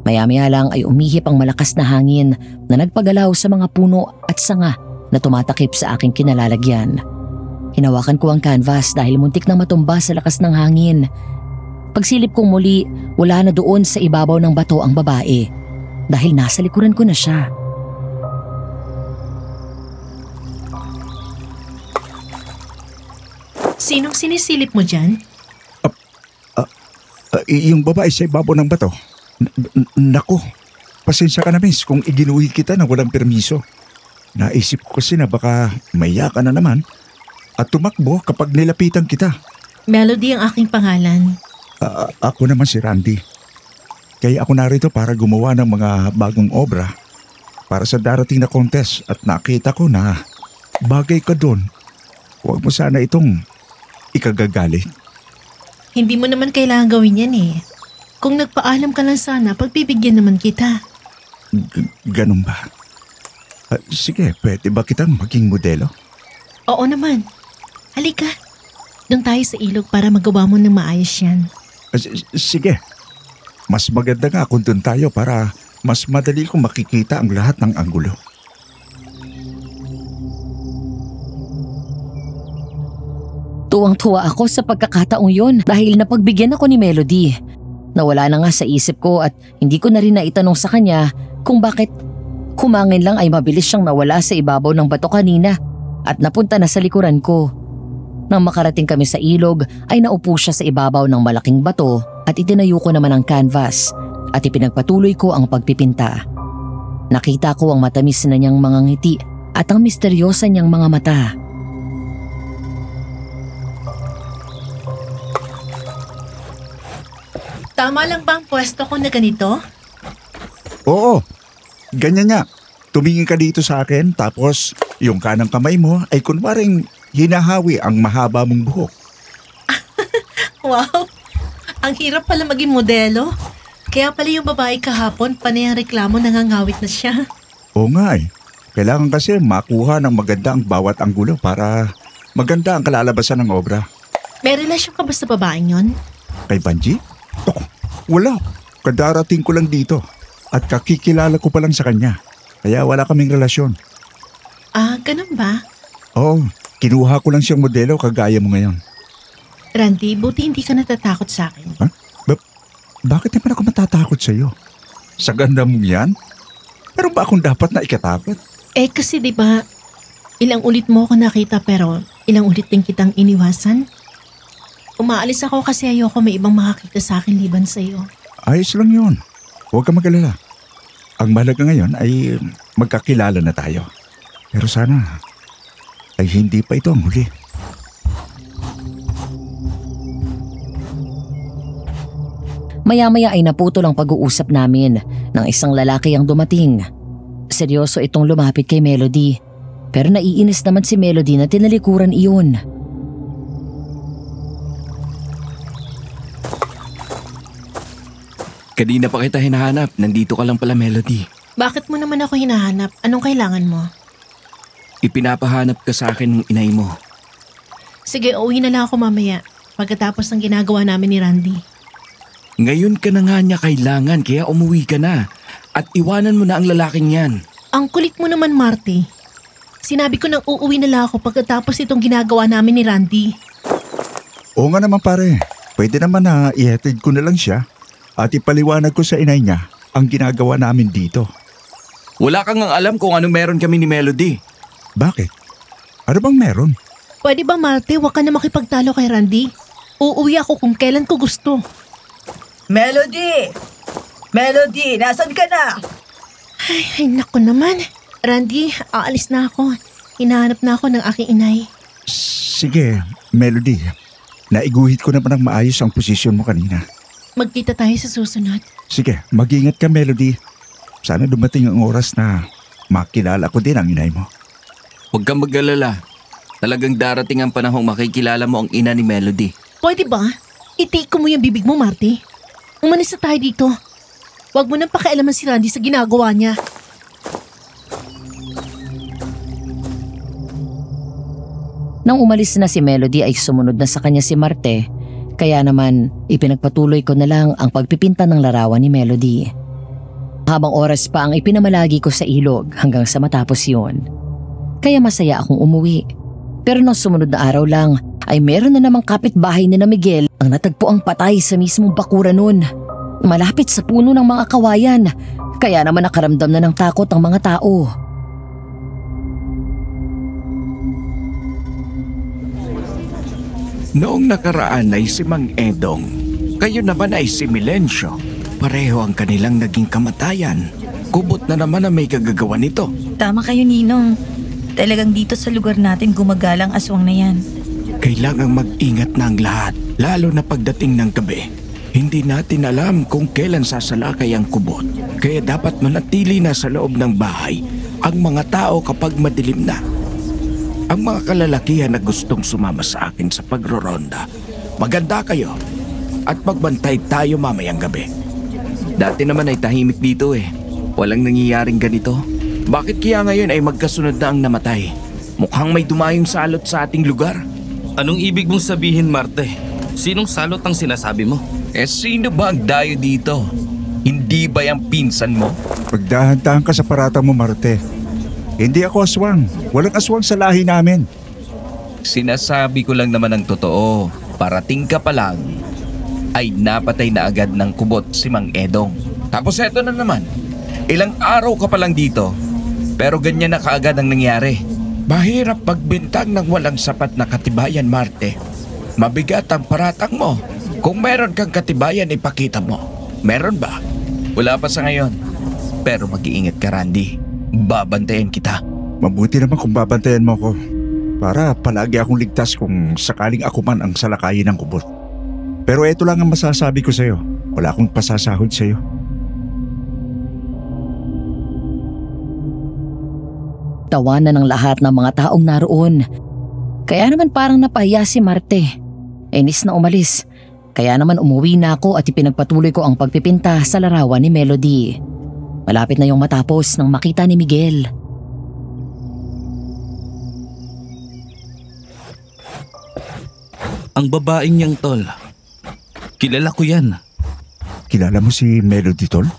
Maya-maya lang ay umihip ang malakas na hangin na nagpagalaw sa mga puno at sanga na tumatakip sa aking kinalalagyan. Hinawakan ko ang canvas dahil muntik na matumba sa lakas ng hangin. Pagsilip kong muli, wala na doon sa ibabaw ng bato ang babae dahil nasa likuran ko na siya. Sinong sinisilip mo dyan? Yung babae sa ibabaw ng bato. Naku, pasensya ka na miss kung iginuhi kita na walang permiso. Naisip ko kasi na baka maya ka na naman at tumakbo kapag nilapitan kita. Melody ang aking pangalan. Ako naman si Randy. Kaya ako narito para gumawa ng mga bagong obra para sa darating na contest at nakita ko na bagay ka doon. Huwag mo sana itong ikagagalit. Hindi mo naman kailangan gawin yan eh. Kung nagpaalam ka lang sana, pagbibigyan naman kita. Ganun ba? Sige, pwede ba kitang maging modelo? Oo naman. Halika. Doon tayo sa ilog para magawa mo ng maayos yan. Sige. Mas maganda nga kung doon tayo para mas madali kong makikita ang lahat ng anggulo. Tuwang-tuwa ako sa pagkakataong yun dahil napagbigyan ako ni Melody. Nawala na nga sa isip ko at hindi ko na rin naitanong sa kanya kung bakit humangin lang ay mabilis siyang nawala sa ibabaw ng bato kanina at napunta na sa likuran ko. Nang makarating kami sa ilog ay naupo siya sa ibabaw ng malaking bato at itinayo ko naman ang canvas at ipinagpatuloy ko ang pagpipinta. Nakita ko ang matamis na niyang mga ngiti at ang misteryosa niyang mga mata. Tama lang ba ang pwesto ko na ganito? Oo, ganyan nga. Tumingin ka dito sa akin tapos yung kanang kamay mo ay kunwaring hinahawi ang mahaba mong buhok. Wow! Ang hirap pala maging modelo. Kaya pala yung babae kahapon, panay ang reklamo nangangawit na siya. Oo nga eh. Kailangan kasi makuha ng maganda ang bawat anggulo para maganda ang kalalabasan ng obra. May relasyon ka ba sa babaeng yon? Kay Vanji? Wala. Kadarating ko lang dito at kakikilala ko pa lang sa kanya. Kaya wala kaming relasyon. Ganun ba? Oo, Kinuha ko lang siyang modelo kagaya mo ngayon. Randy, buti hindi ka natatakot sa akin. Ha? Bakit naman ako matatakot sa'yo? Sa ganda mong yan? Meron ba akong dapat na ikatakot? Kasi di ba, ilang ulit mo ako nakita pero ilang ulit din kitang iniwasan? Umaalis ako kasi ayoko may ibang makakita sa akin liban sa'yo. Ayos lang yun. Huwag ka mag-alala. Ang mahalaga ngayon ay magkakilala na tayo. Pero sana ay hindi pa ito ang huli. Maya-maya ay naputol ang pag-uusap namin ng isang lalaki ang dumating. Seryoso itong lumapit kay Melody. Pero naiinis naman si Melody na tinalikuran iyon. Kanina pa kita hinahanap. Nandito ka lang pala, Melody. Bakit mo naman ako hinahanap? Anong kailangan mo? Ipinapahanap ka sa akin ng inay mo. Sige, uwi na lang ako mamaya. Pagkatapos ng ginagawa namin ni Randy. Ngayon ka na nga niya kailangan kaya umuwi ka na. At iwanan mo na ang lalaking yan. Ang kulit mo naman, Marty. Sinabi ko nang uuwi na lang ako pagkatapos itong ginagawa namin ni Randy. Oo nga naman pare. Pwede naman na ihatid ko na lang siya at ipaliwanag ko sa inay niya ang ginagawa namin dito. Wala kang ang alam kung ano meron kami ni Melody. Bakit? Ano bang meron? Pwede ba, Marty, huwag ka na makipagtalo kay Randy? Uuwi ako kung kailan ko gusto. Melody! Melody, nasan ka na? Ay, naku naman. Randy, aalis na ako. Hinahanap na ako ng aking inay. Sige, Melody. Naiguhit ko naman ang maayos ang posisyon mo kanina. Magkita tayo sa susunod. Sige, mag-ingat ka, Melody. Sana dumating ang oras na makilala ko din ang inay mo. Huwag kang mag-alala. Talagang darating ang panahong makikilala mo ang ina ni Melody. Pwede ba? Itiko mo yung bibig mo, Marty. Umalis na tayo dito. Huwag mo nang pakialaman si Randy sa ginagawa niya. Nang umalis na si Melody ay sumunod na sa kanya si Marte. Kaya naman ipinagpatuloy ko na lang ang pagpipinta ng larawan ni Melody. Habang oras pa ang ipinamalagi ko sa ilog hanggang sa matapos yun. Kaya masaya akong umuwi. Pero nang sumunod na araw lang ay meron na namang kapitbahay ni na Miguel ang natagpo ang patay sa mismong bakuran nun. Malapit sa puno ng mga kawayan. Kaya naman nakaramdam na ng takot ang mga tao. Noong nakaraan ay si Mang Edong. Kayo naman ay si Milencio. Pareho ang kanilang naging kamatayan. Kubot na naman na may kagagawa nito. Tama kayo, Ninong. Talagang dito sa lugar natin gumagalang aswang na yan. Kailangang mag-ingat na ang lahat, lalo na pagdating ng gabi. Hindi natin alam kung kailan sasalakay ang kubot. Kaya dapat manatili na sa loob ng bahay ang mga tao kapag madilim na. Ang mga kalalakihan na gustong sumama sa akin sa pagroronda, maganda kayo at magbantay tayo mamayang gabi. Dati naman ay tahimik dito eh. Walang nangyayaring ganito. Bakit kaya ngayon ay magkasunod na ang namatay? Mukhang may dumayong salot sa ating lugar. Anong ibig mong sabihin, Marte? Sinong salot ang sinasabi mo? Sino ba ang dayo dito? Hindi ba yung pinsan mo? Magdahan-dahan ka sa parata mo, Marte. Hindi ako aswang. Walang aswang sa lahi namin. Sinasabi ko lang naman ang totoo. Parating ka pa lang, ay napatay na agad ng kubot si Mang Edong. Tapos eto na naman. Ilang araw ka pa lang dito, pero ganyan na kaagad ang nangyari. Mahirap pagbintang ng walang sapat na katibayan, Marte. Mabigat ang paratang mo. Kung meron kang katibayan, ipakita mo. Meron ba? Wala pa sa ngayon. Pero mag-iingat ka, Randy. Babantayan kita. Mabuti naman kung babantayan mo ko. Para palagi akong ligtas kung sakaling ako man ang salakayin ng kubot. Pero ito lang ang masasabi ko sa'yo. Wala akong pasasahod sa'yo. Tawanan ng lahat ng mga taong naroon. Kaya naman parang napahiya si Marte. Inis na umalis. Kaya naman umuwi na ako at ipinagpatuloy ko ang pagpipinta sa larawan ni Melody. Malapit na yung matapos nang makita ni Miguel. Ang babaeng niyang tol. Kilala ko yan. Kilala mo si Melody, tol?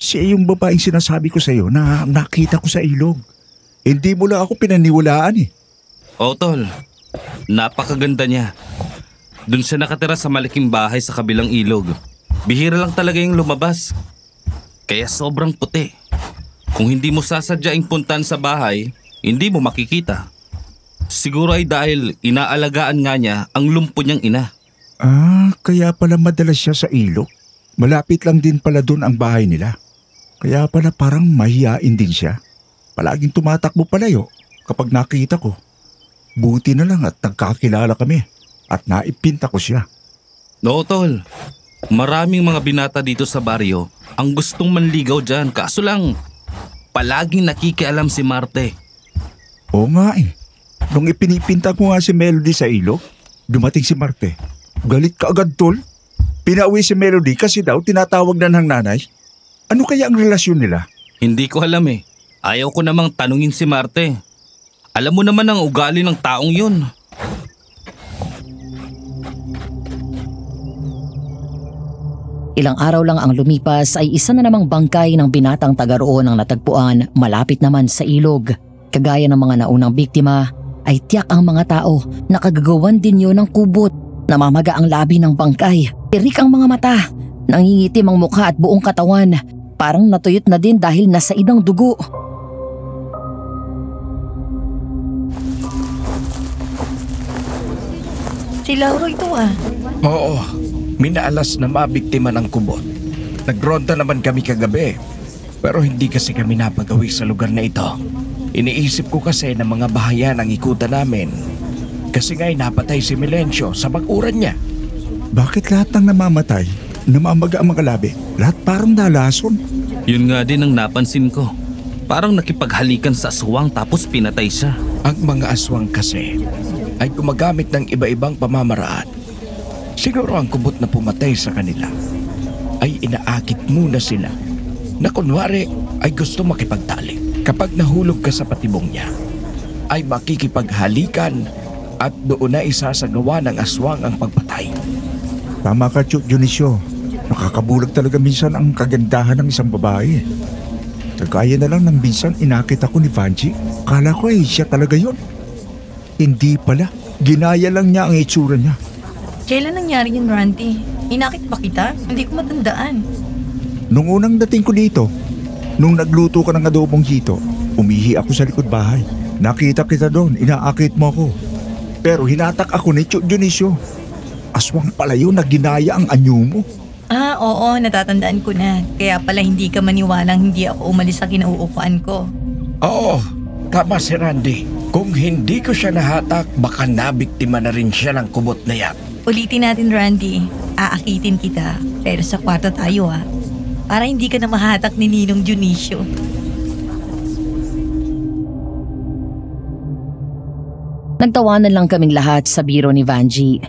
Siya yung babaeng sinasabi ko sa'yo na nakita ko sa ilog. Hindi mo lang ako pinaniwalaan eh. Oo, tol. Napakaganda niya. Doon siya nakatira sa malaking bahay sa kabilang ilog. Bihira lang talaga yung lumabas. Kaya sobrang puti. Kung hindi mo sasadyaing puntahan sa bahay, hindi mo makikita. Siguro ay dahil inaalagaan nga niya ang lumpo niyang ina. Kaya pala madalas siya sa ilog. Malapit lang din pala doon ang bahay nila. Kaya pala parang mahiyain din siya. Palaging tumatakbo palayo kapag nakita ko. Buti na lang at nagkakilala kami at naipinta ko siya. Oo, tol. Maraming mga binata dito sa baryo ang gustong manligaw dyan. Kaso lang, palaging nakikialam si Marte. Oo nga eh. Nung ipinipinta ko nga si Melody sa ilog, dumating si Marte. Galit ka agad, tol. Pinauwi si Melody kasi daw tinatawag na ng nanay. Ano kaya ang relasyon nila? Hindi ko alam eh. Ayaw ko namang tanungin si Marte. Alam mo naman ang ugali ng taong yun. Ilang araw lang ang lumipas ay isa na namang bangkay ng binatang taga roon ang natagpuan malapit naman sa ilog. Kagaya ng mga naunang biktima, ay tiyak ang mga tao na kagagawan din yun ng kubot. Namamaga ang labi ng bangkay. Tirik ang mga mata. Nangingitim ang mukha at buong katawan. Parang natuyot na din dahil nasa idang dugo. Si Lauro ito ah. Oo, minaalas na mabiktima ng kubot. Nagronda naman kami kagabi. Pero hindi kasi kami napagawi sa lugar na ito. Iniisip ko kasi na mga bahayan ang ikutan namin. Kasi nga'y napatay si Melencio sa bakuran niya. Bakit lahat ng namamatay, namamaga ang mga labi? Lahat parang nalason. Yun nga din ang napansin ko. Parang nakipaghalikan sa aswang tapos pinatay siya. Ang mga aswang kasi ay gumagamit ng iba-ibang pamamaraan. Siguro ang kubot na pumatay sa kanila ay inaakit muna sila na kunwari ay gusto makipagtalik. Kapag nahulog ka sa patibong niya, ay makikipaghalikan at doon na isasagawa ng aswang ang pagpatay. Tama ka, Tio Dionisio. Nakakabulag talaga minsan ang kagandahan ng isang babae. Kagaya na lang ng minsan inakit ako ni Vanji. Kala ko ay siya talaga yun. Hindi pala. Ginaya lang niya ang itsura niya. Kailan nangyari yun, Randy? Inakit pa kita? Hindi ko matandaan. Nung unang dating ko dito, nung nagluto ka ng adobong hito, umihi ako sa likod bahay. Nakita kita doon, inaakit mo ako. Pero hinatak ako ni Tio Dionisio. Aswang pala yun na ginaya ang anyo mo. Oo, natatandaan ko na. Kaya pala hindi ka maniwalang hindi ako umalis sa kinauupuan ko. Oo, tama si Randy. Kung hindi ko siya nahatak, baka nabiktima na rin siya ng kubot na yan. Ulitin natin, Randy. Aakitin kita. Pero sa kwarto tayo para hindi ka na mahatak ni Ninong Dionisio. Nagtawanan lang kaming lahat sa biro ni Vanji.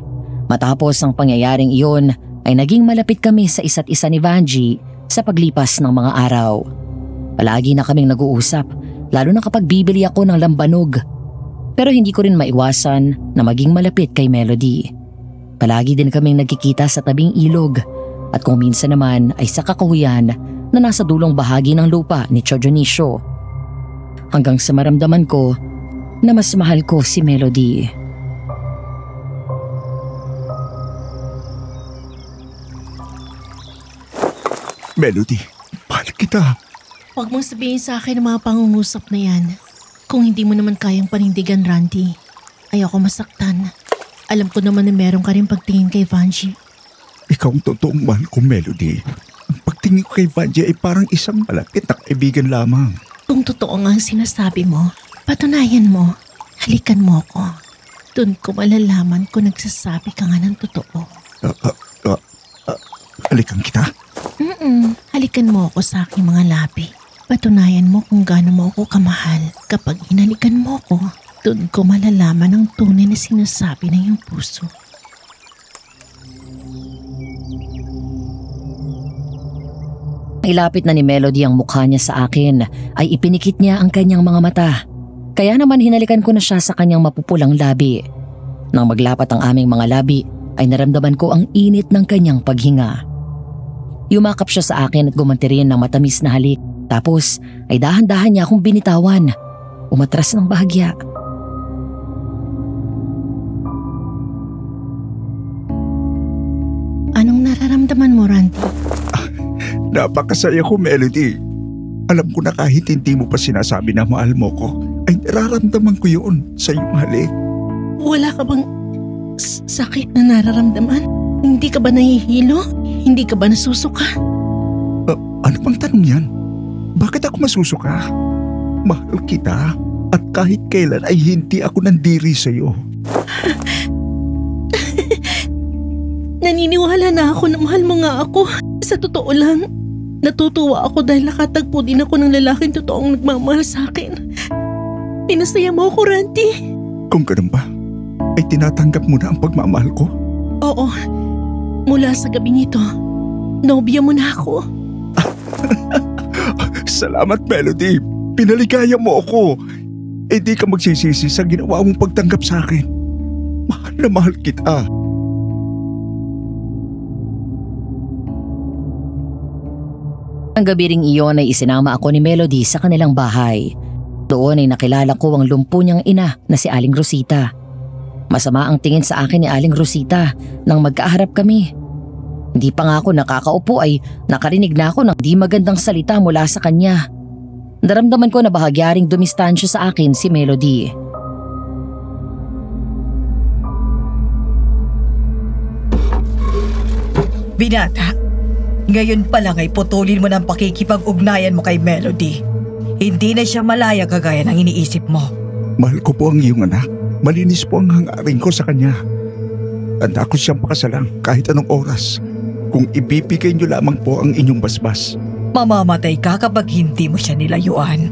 Matapos ang pangyayaring iyon, ay naging malapit kami sa isa't isa ni Vanji sa paglipas ng mga araw. Palagi na kaming nag-uusap, lalo na kapag bibili ako ng lambanog. Pero hindi ko rin maiwasan na maging malapit kay Melody. Palagi din kaming nagkikita sa tabing ilog at kung minsan naman ay sa kakahuyan na nasa dulong bahagi ng lupa ni Tio Dionisio. Hanggang sa maramdaman ko na mas mahal ko si Melody. Melody, mahal kita. Huwag mong sabihin sa akin ang mga pangungusap na yan. Kung hindi mo naman kayang panindigan, Randy, ayoko masaktan. Alam ko naman na meron ka rin pagtingin kay Vanji. Ikaw ang totoong mahal ko, Melody. Ang pagtingin ko kay Vanji ay parang isang malapit na kaibigan lamang. Kung totoo nga ang sinasabi mo, patunayan mo. Halikan mo ako. Doon ko malalaman kung nagsasabi ka nga ng totoo. Halikan kita? Halikan mo ako sa aking mga labi. Patunayan mo kung gaano mo ako kamahal. Kapag hinalikan mo ako, doon ko malalaman ang tunay na sinasabi ng iyong puso. Ilapit na ni Melody ang mukha niya sa akin ay ipinikit niya ang kanyang mga mata. Kaya naman hinalikan ko na siya sa kanyang mapupulang labi. Nang maglapat ang aming mga labi ay naramdaman ko ang init ng kanyang paghinga. Yumakap siya sa akin at gumanti rin ng matamis na halik. Tapos ay dahan-dahan niya akong binitawan. Umatras ng bahagya. Anong nararamdaman mo, Randy? Napakasaya ko, Melody. Alam ko na kahit hindi mo pa sinasabi na mahal mo ko, ay nararamdaman ko yun sa iyong halik. Wala ka bang sakit na nararamdaman? Hindi ka ba nahihilo? Hindi ka ba nasusuka? Ano bang tanong yan? Bakit ako masusuka? Mahal kita at kahit kailan ay hindi ako nandiri sa'yo. Naniniwala na ako na mahal mo nga ako. Sa totoo lang, natutuwa ako dahil nakatagpo din ako ng lalaking totoong nagmamahal sa akin. Pinasaya mo ako, Randy. Kung ganun ba, ay tinatanggap mo na ang pagmamahal ko? Oo. Mula sa gabing ito, nobya mo na ako. Salamat, Melody. Pinaligaya mo ako. Di ka magsisisi sa ginawa mong pagtanggap sa akin. Mahal na mahal kita. Ang gabi ring iyon ay isinama ako ni Melody sa kanilang bahay. Doon ay nakilala ko ang lumpo niyang ina na si Aling Rosita. Masama ang tingin sa akin ni Aling Rosita nang magkaharap kami. Hindi pa nga ako nakakaupo ay nakarinig na ako ng di magandang salita mula sa kanya. Naramdaman ko na bahagyaring dumistansya sa akin si Melody. Binata, ngayon pa lang ay putulin mo ng pakikipag-ugnayan mo kay Melody. Hindi na siya malaya kagaya ng iniisip mo. Mahal ko po ang iyong anak. Malinis po ang hangarin ko sa kanya. Tanda ko siyang pakasalang kahit anong oras. Kung ibibigay niyo lamang po ang inyong basbas. Mamamatay ka kapag hindi mo siya nilayuan.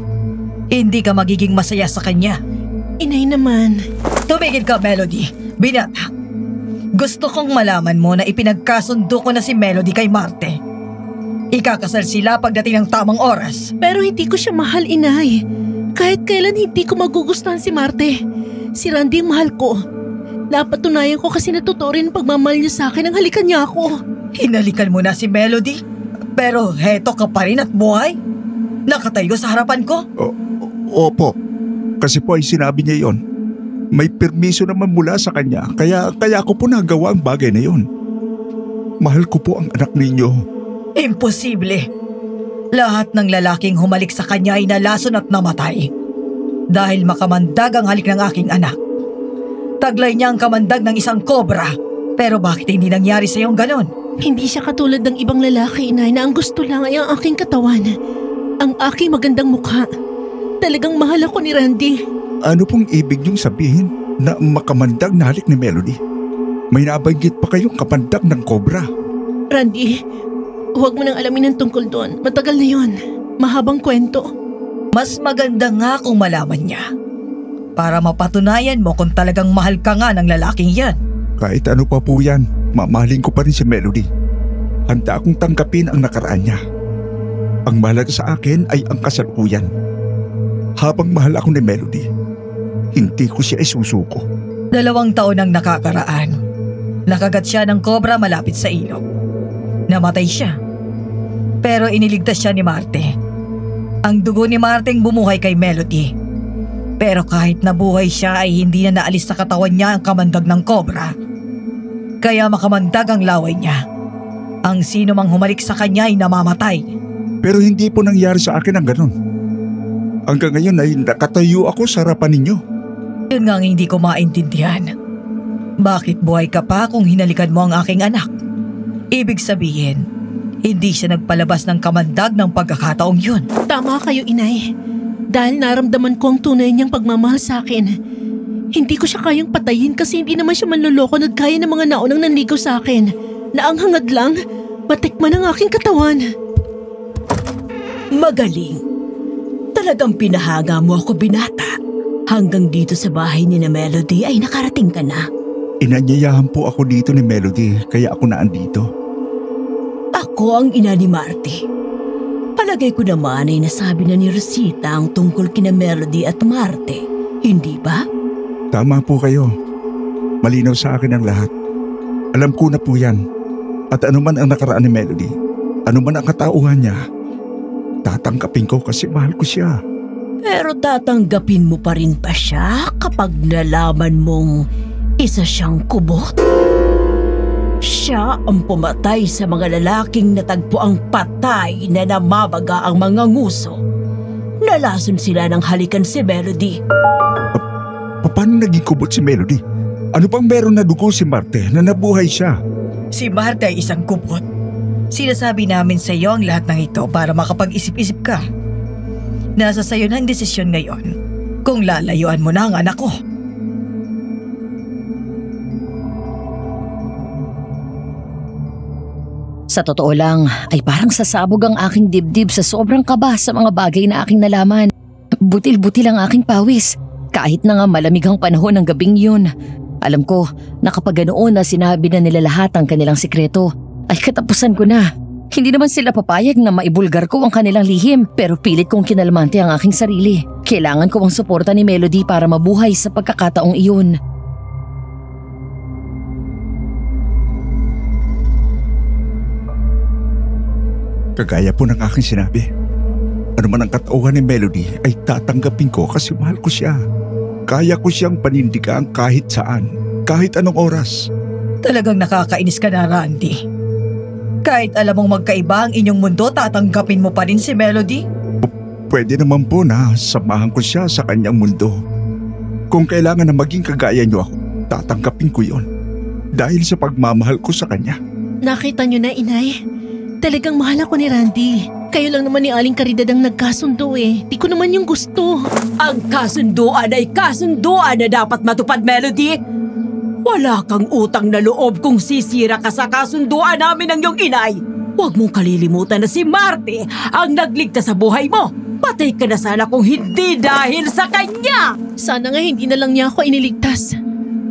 Hindi ka magiging masaya sa kanya. Inay naman. Tumigil ka, Melody. Binata, gusto kong malaman mo na ipinagkasundo ko na si Melody kay Marte. Ikakasal sila pagdating ng tamang oras. Pero hindi ko siya mahal, inay. Kahit kailan hindi ko magugustuhan si Marte. Si Randy ang mahal ko. Napatunayan ko kasi natuto rin pagmamahal niya sa akin ang halikan niya ako. Hinalikan mo na si Melody? Pero heto ka pa rin at buhay? Nakatayo sa harapan ko? Opo. Kasi po ay sinabi niya yon. May permiso naman mula sa kanya. Kaya ko po nagawa ang bagay na yon. Mahal ko po ang anak ninyo. Imposible. Lahat ng lalaking humalik sa kanya ay nalason at namatay. Dahil makamandag ang halik ng aking anak. Taglay niya ang kamandag ng isang kobra. Pero bakit hindi nangyari sa iyong ganon? Hindi siya katulad ng ibang lalaki, inay, na ang gusto lang ay ang aking katawan. Ang aking magandang mukha. Talagang mahal ako ni Randy. Ano pong ibig niyong sabihin na makamandag na halik ni Melody? May nabanggit pa kayong kapandag ng kobra. Randy, huwag mo nang alamin ang tungkol doon. Matagal na yon. Mahabang kwento. Mas maganda nga kung malaman niya. Para mapatunayan mo kung talagang mahal ka nga ng lalaking yan. Kahit ano pa po yan, mamahalin ko pa rin si Melody. Handa akong tanggapin ang nakaraan niya. Ang mahalaga sa akin ay ang kasalukuyan. Habang mahal ako ni Melody, hindi ko siya isusuko. 2 taon ang nakakaraan. Nakagat siya ng kobra malapit sa ilog. Namatay siya. Pero iniligtas siya ni Marte. Ang dugo ni Marte ang bumuhay kay Melody. Pero kahit nabuhay siya ay hindi na naalis sa katawan niya ang kamandag ng kobra. Kaya makamandag ang laway niya. Ang sino mang humalik sa kanya ay namamatay. Pero hindi po nangyari sa akin ang ganun. Hanggang ngayon ay nakatayo ako sa harapan ninyo. Yun nga ang hindi ko maintindihan. Bakit buhay ka pa kung hinalikan mo ang aking anak? Ibig sabihin, hindi siya nagpalabas ng kamandag ng pagkakataong yun. Tama kayo, inay. Dahil naramdaman ko ang tunay niyang pagmamahal sa akin. Hindi ko siya kayang patayin kasi hindi naman siya manloloko at gaya ng mga naunang nanligaw sa akin. Na ang hangad lang, matikman ang aking katawan. Magaling. Talagang pinahaga mo ako, binata. Hanggang dito sa bahay ni na Melody ay nakarating ka na. Inanyayahan po ako dito ni Melody kaya ako naandito. Ako ang ina ni Marte. Palagay ko naman ay nasabi na ni Rosita ang tungkol kina Melody at Marte. Hindi ba? Tama po kayo. Malinaw sa akin ang lahat. Alam ko na po yan. At anuman ang nakaraan ni Melody, anuman ang katauhan niya, tatanggapin ko kasi mahal ko siya. Pero tatanggapin mo pa rin ba siya kapag nalaman mong isa siyang kubot? Siya ang pumatay sa mga lalaking natagpuang patay na namabaga ang mga nguso. Nalason sila ng halikan si Melody. Paano naging kubot si Melody? Ano pang meron na dugo si Marte na nabuhay siya? Si Marta ay isang kubot. Sinasabi namin sa iyo ang lahat ng ito para makapag-isip-isip ka. Nasa sayo na ang desisyon ngayon kung lalayuan mo na ang anak ko. Sa totoo lang, ay parang sasabog ang aking dibdib sa sobrang kaba sa mga bagay na aking nalaman. Butil-butil ang aking pawis, kahit na nga malamig ang panahon ng gabing yun. Alam ko na kapag ganoon na sinabi na nila lahat ang kanilang sikreto, ay katapusan ko na. Hindi naman sila papayag na maibulgar ko ang kanilang lihim, pero pilit kong kinalmante ang aking sarili. Kailangan ko ang suporta ni Melody para mabuhay sa pagkakataong iyon. Kagaya po ng aking sinabi, ano man ang katauhan ni Melody ay tatanggapin ko kasi mahal ko siya. Kaya ko siyang panindigan kahit saan, kahit anong oras. Talagang nakakainis ka na, Randy. Kahit alam mong magkaiba ang inyong mundo, tatanggapin mo pa rin si Melody? Pwede naman po na samahan ko siya sa kanyang mundo. Kung kailangan na maging kagaya niyo ako, tatanggapin ko yon. Dahil sa pagmamahal ko sa kanya. Nakita niyo na, Inay. Talagang mahal ako ni Randy. Kayo lang naman ni Aling Caridad ang nagkasundo eh. Di ko naman yung gusto. Ang kasunduan ay kasunduan na dapat matupad, Melody. Wala kang utang na loob kung sisira ka sa kasunduan namin ng iyong inay. Huwag mong kalilimutan na si Marte ang nagligtas sa buhay mo. Patay ka na sana kung hindi dahil sa kanya. Sana nga hindi na lang niya ako iniligtas.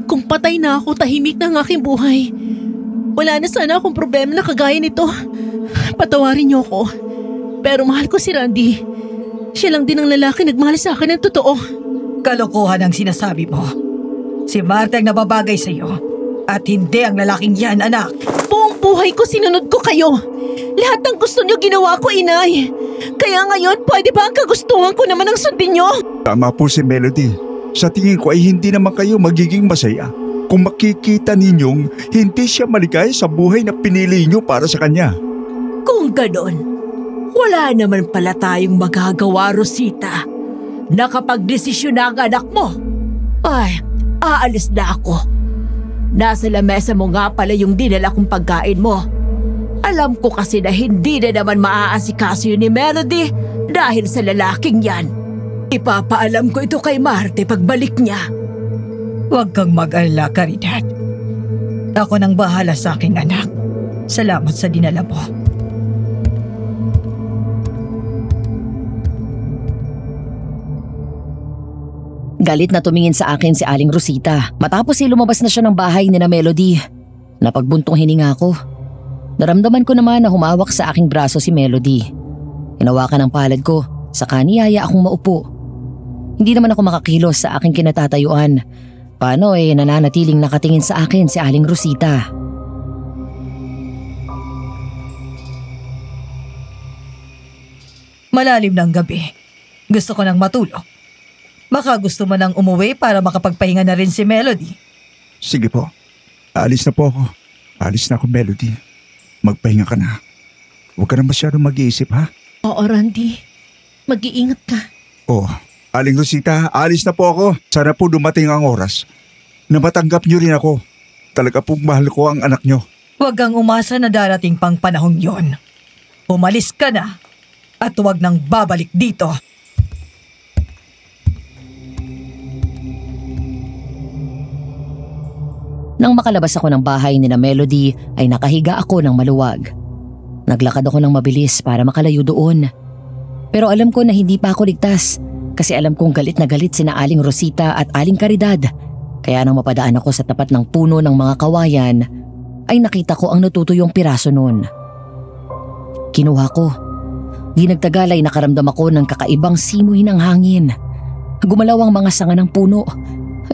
Kung patay na ako, tahimik na ang aking buhay. Wala na sana akong problema na kagaya nito. Patawarin niyo ako. Pero mahal ko si Randy. Siya lang din ang lalaki nagmahal sa akin ng totoo. Kalokohan ang sinasabi mo. Si Marta ang nababagay sa iyo at hindi ang lalaking yan, anak. Buong buhay ko sinunod ko kayo. Lahat ng gusto niyo ginawa ko, Inay. Kaya ngayon, pwede ba ang kagustuhan ko naman ang sundin niyo? Tama po si Melody. Sa tingin ko ay hindi naman kayo magiging masaya kung makikita ninyong hindi siya maligaya sa buhay na pinili niyo para sa kanya. Kung ganon, wala naman pala tayong magagawa, Rosita. Nakapag-desisyon na ang anak mo. Ay, aalis na ako. Nasa lamesa mo nga pala yung dinala kong pagkain mo. Alam ko kasi na hindi na naman maaasikaso yun ni Melody dahil sa lalaking yan. Ipapaalam ko ito kay Marte pagbalik niya. Huwag kang mag-alala, Caridad. Ako nang bahala sa aking anak. Salamat sa dinala mo. Galit na tumingin sa akin si Aling Rosita matapos lumabas na siya ng bahay ni na Melody. Napagbuntong hininga ko. Naramdaman ko naman na humawak sa aking braso si Melody. Hinawakan ang palad ko, saka niyaya akong maupo. Hindi naman ako makakilos sa aking kinatatayuan. Paano nananatiling nakatingin sa akin si Aling Rosita. Malalim ng gabi. Gusto ko nang matulog. Baka gusto mo nang umuwi para makapagpahinga na rin si Melody. Sige po. Alis na po ako. Alis na ako, Melody. Magpahinga ka na. Huwag ka na masyadong mag-iisip, ha? Oo, Randy. Mag-iingat ka. Oh, Aling Rosita, alis na po ako. Sana po dumating ang oras na matanggap niyo rin ako. Talaga pong mahal ko ang anak niyo. Huwag kang umasa na darating pang panahong yon. Umalis ka na at huwag nang babalik dito. Nang makalabas ako ng bahay ni na Melody ay nakahiga ako ng maluwag. Naglakad ako ng mabilis para makalayo doon. Pero alam ko na hindi pa ako ligtas kasi alam kong galit na galit sina Aling Rosita at Aling Caridad. Kaya nang mapadaan ako sa tapat ng puno ng mga kawayan ay nakita ko ang natutuyong piraso nun. Kinuha ko. Di nagtagal ay nakaramdam ako ng kakaibang simoy ng hangin. Gumalaw ang mga sanga ng puno.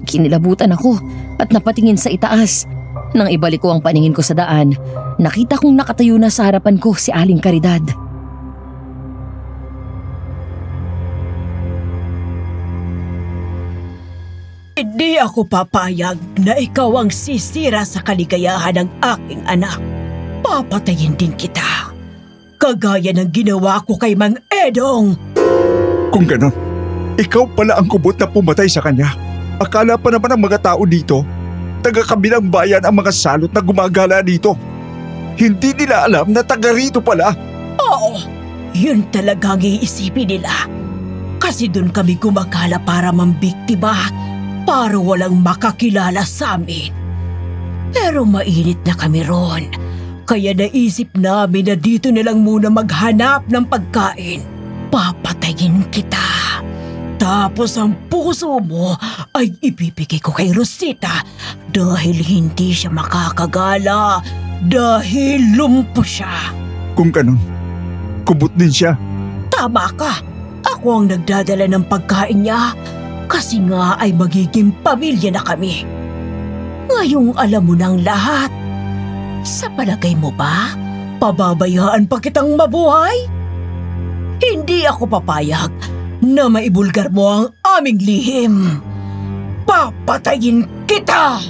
Kinilabutan ako at napatingin sa itaas. Nang ibalik ko ang paningin ko sa daan, nakita kong nakatayo na sa harapan ko si Aling Caridad. Hindi Hindi ako papayag na ikaw ang sisira sa kaligayahan ng aking anak. Papatayin din kita. Kagaya ng ginawa ko kay Mang Edong. Kung ganon, ikaw pala ang kubot na pumatay sa kanya. Akala pa naman ng mga tao dito, taga-kabilang bayan ang mga salot na gumagala dito. Hindi nila alam na taga rito pala. Oo, yun talagang iisipin nila. Kasi doon kami gumagala para mambiktima, para walang makakilala sa amin. Pero mainit na kami ron, kaya naisip namin na dito na lang muna maghanap ng pagkain. Papatayin kita. Tapos ang puso mo ay ibibigay ko kay Rosita dahil hindi siya makakagala dahil lumpo siya. Kung ganon, kubot din siya. Tama ka. Ako ang nagdadala ng pagkain niya kasi nga ay magiging pamilya na kami. Ngayong alam mo ng lahat. Sa palagay mo ba, pababayaan pa kitang mabuhay? Hindi ako papayag na maibulgar mo ang aming lihim. Papatayin kita!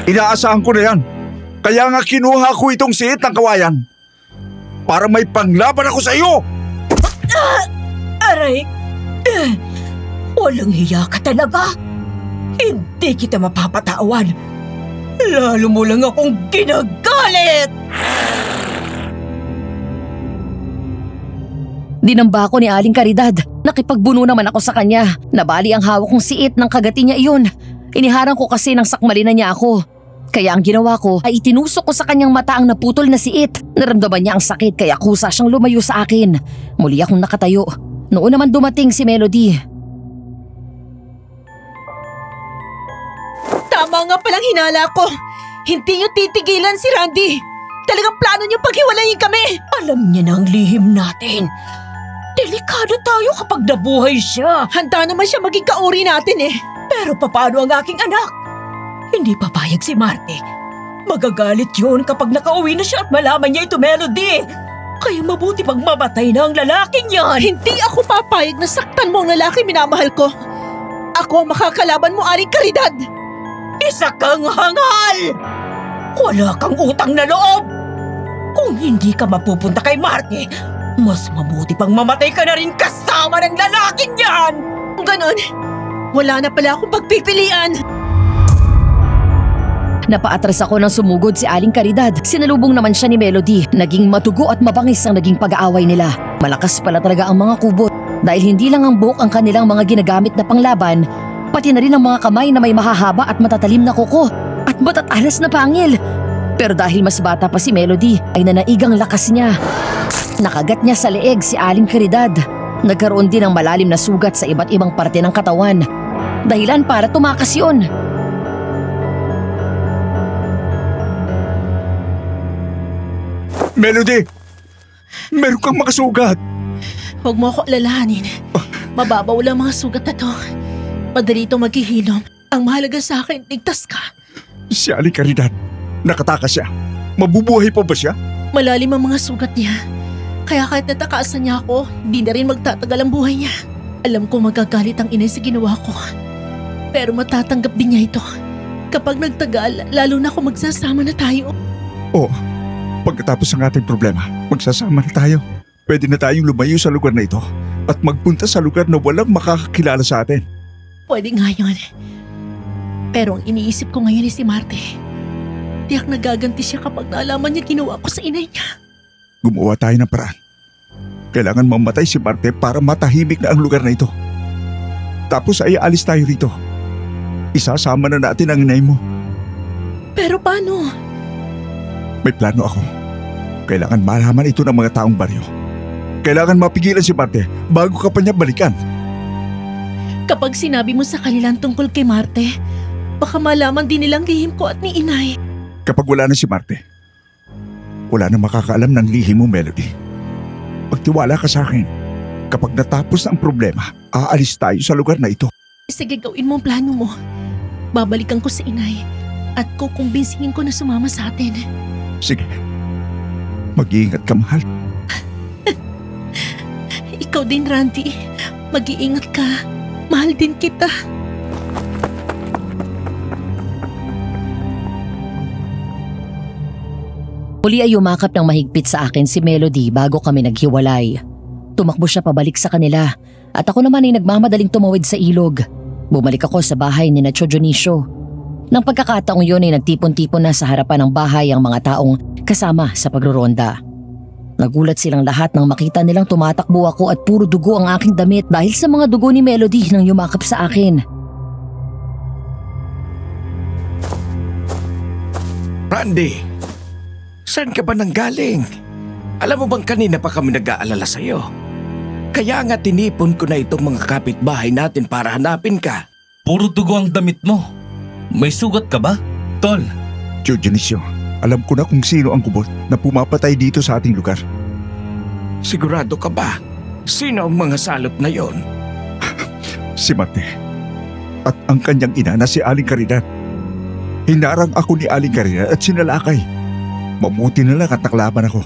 Inaasahan ko na yan. Kaya nga kinuha ko itong siit ng kawayan. Para may panglaban ako sa iyo! Aray! Walang hiya ka talaga. Hindi kita mapapatawan. Lalo mo lang akong ginagalit! Dinamba ako ni Aling Caridad. Nakipagbuno naman ako sa kanya. Nabali ang hawak kong siit ng kagati niya iyon. Iniharang ko kasi nang sakmalin na niya ako. Kaya ang ginawa ko ay itinusok ko sa kanyang mata ang naputol na siit. Naramdaman niya ang sakit kaya kusa siyang lumayo sa akin. Muli akong nakatayo. Noon naman dumating si Melody. Tama nga palang hinala ko. Hindi niyo titigilan si Randy. Talagang plano niyo paghiwalayin kami. Alam niya na ang lihim natin. Delikado tayo kapag nabuhay siya. Handa naman siya maging kauri natin eh. Pero papaano ang aking anak? Hindi papayag si Marte. Magagalit yun kapag nakauwi na siya at malaman niya ito, Melody. Kaya mabuti pag mamatay na ang lalaking yan. Hindi ako papayag na saktan mo ang lalaki minamahal ko. Ako ang makakalaban mo, Aling Caridad. Isa kang hangal! Wala kang utang na loob! Kung hindi ka mapupunta kay Marte, mas mabuti pang mamatay ka na rin kasama ng lalaking yan! Ganon, wala na pala akong pagpipilian. Napaatras ako nang sumugod si Aling Caridad. Sinalubong naman siya ni Melody. Naging matugo at mabangis ang naging pag-aaway nila. Malakas pala talaga ang mga kubot. Dahil hindi lang ang buhok ang kanilang mga ginagamit na panglaban, pati na rin ang mga kamay na may mahahaba at matatalim na kuko at matatalas na pangil. Pero dahil mas bata pa si Melody, ay nanaigang lakas niya. Nakagat niya sa leeg si Aling Caridad. Nagkaroon din ng malalim na sugat sa iba't ibang parte ng katawan. Dahilan para tumakas yun. Melody! Meron kang makasugat! Huwag mo ako alalahanin. Mababaw lang mga sugat na to. Madali itong maghihilom. Ang mahalaga sa akin, ligtas ka. Si Aling Caridad, nakatakas siya. Mabubuhay pa ba siya? Malalim ang mga sugat niya. Kaya kahit natakasan niya ako, hindi na rin magtatagal ang buhay niya. Alam ko magagalit ang inay sa ginawa ko. Pero matatanggap din niya ito. Kapag nagtagal, lalo na kung magsasama na tayo. Oo. Pagkatapos ng ating problema, magsasama na tayo. Pwede na tayong lumayo sa lugar na ito at magpunta sa lugar na walang makakakilala sa atin. Pwede nga yun. Pero ang iniisip ko ngayon si Marte. Tiyak nagaganti siya kapag naalaman niya ginawa ko sa inay niya. Gumawa tayo ng paraan. Kailangan mamatay si Marte para matahimik na ang lugar na ito. Tapos ay alis tayo rito. Isasama na natin ang inay mo. Pero paano? May plano ako. Kailangan malaman ito ng mga taong baryo. Kailangan mapigilan si Marte bago ka pa niya balikan. Kapag sinabi mo sa kanilang tungkol kay Marte, baka malaman din nilang lihim ko at ni inay. Kapag wala na si Marte, wala na makakaalam ng lihim mo, Melody. Pagtiwala ka sa akin. Kapag natapos na ang problema, aalis tayo sa lugar na ito. Sige, gawin mo ang plano mo. Babalikan ko sa inay at kukumbinsihin ko na sumama sa atin. Sige. Mag-iingat ka, mahal. Ikaw din, Randy. Mag-iingat ka. Mahal din kita. Muli ay yumakap ng mahigpit sa akin si Melody bago kami naghiwalay. Tumakbo siya pabalik sa kanila at ako naman ay nagmamadaling tumawid sa ilog. Bumalik ako sa bahay ni Nacho Dionisio. Nang pagkakataong yun ay nagtipon-tipon na sa harapan ng bahay ang mga taong kasama sa pagroronda. Nagulat silang lahat nang makita nilang tumatakbo ako at puro dugo ang aking damit dahil sa mga dugo ni Melody nang yumakap sa akin. Randy, saan ka ba nanggaling? Alam mo bang kanina pa kami nag-aalala sa'yo? Kaya nga tinipon ko na itong mga kapitbahay natin para hanapin ka. Puro dugo ang damit mo. May sugat ka ba, Tol? Tio Dionisio, alam ko na kung sino ang kubot na pumapatay dito sa ating lugar. Sigurado ka ba? Sino ang mga salot na yon? Si Marte. At ang kanyang ina na si Aling Caridad. Hinarang ako ni Aling Caridad at sinalakay. Mabuti na lang at naklaban ako.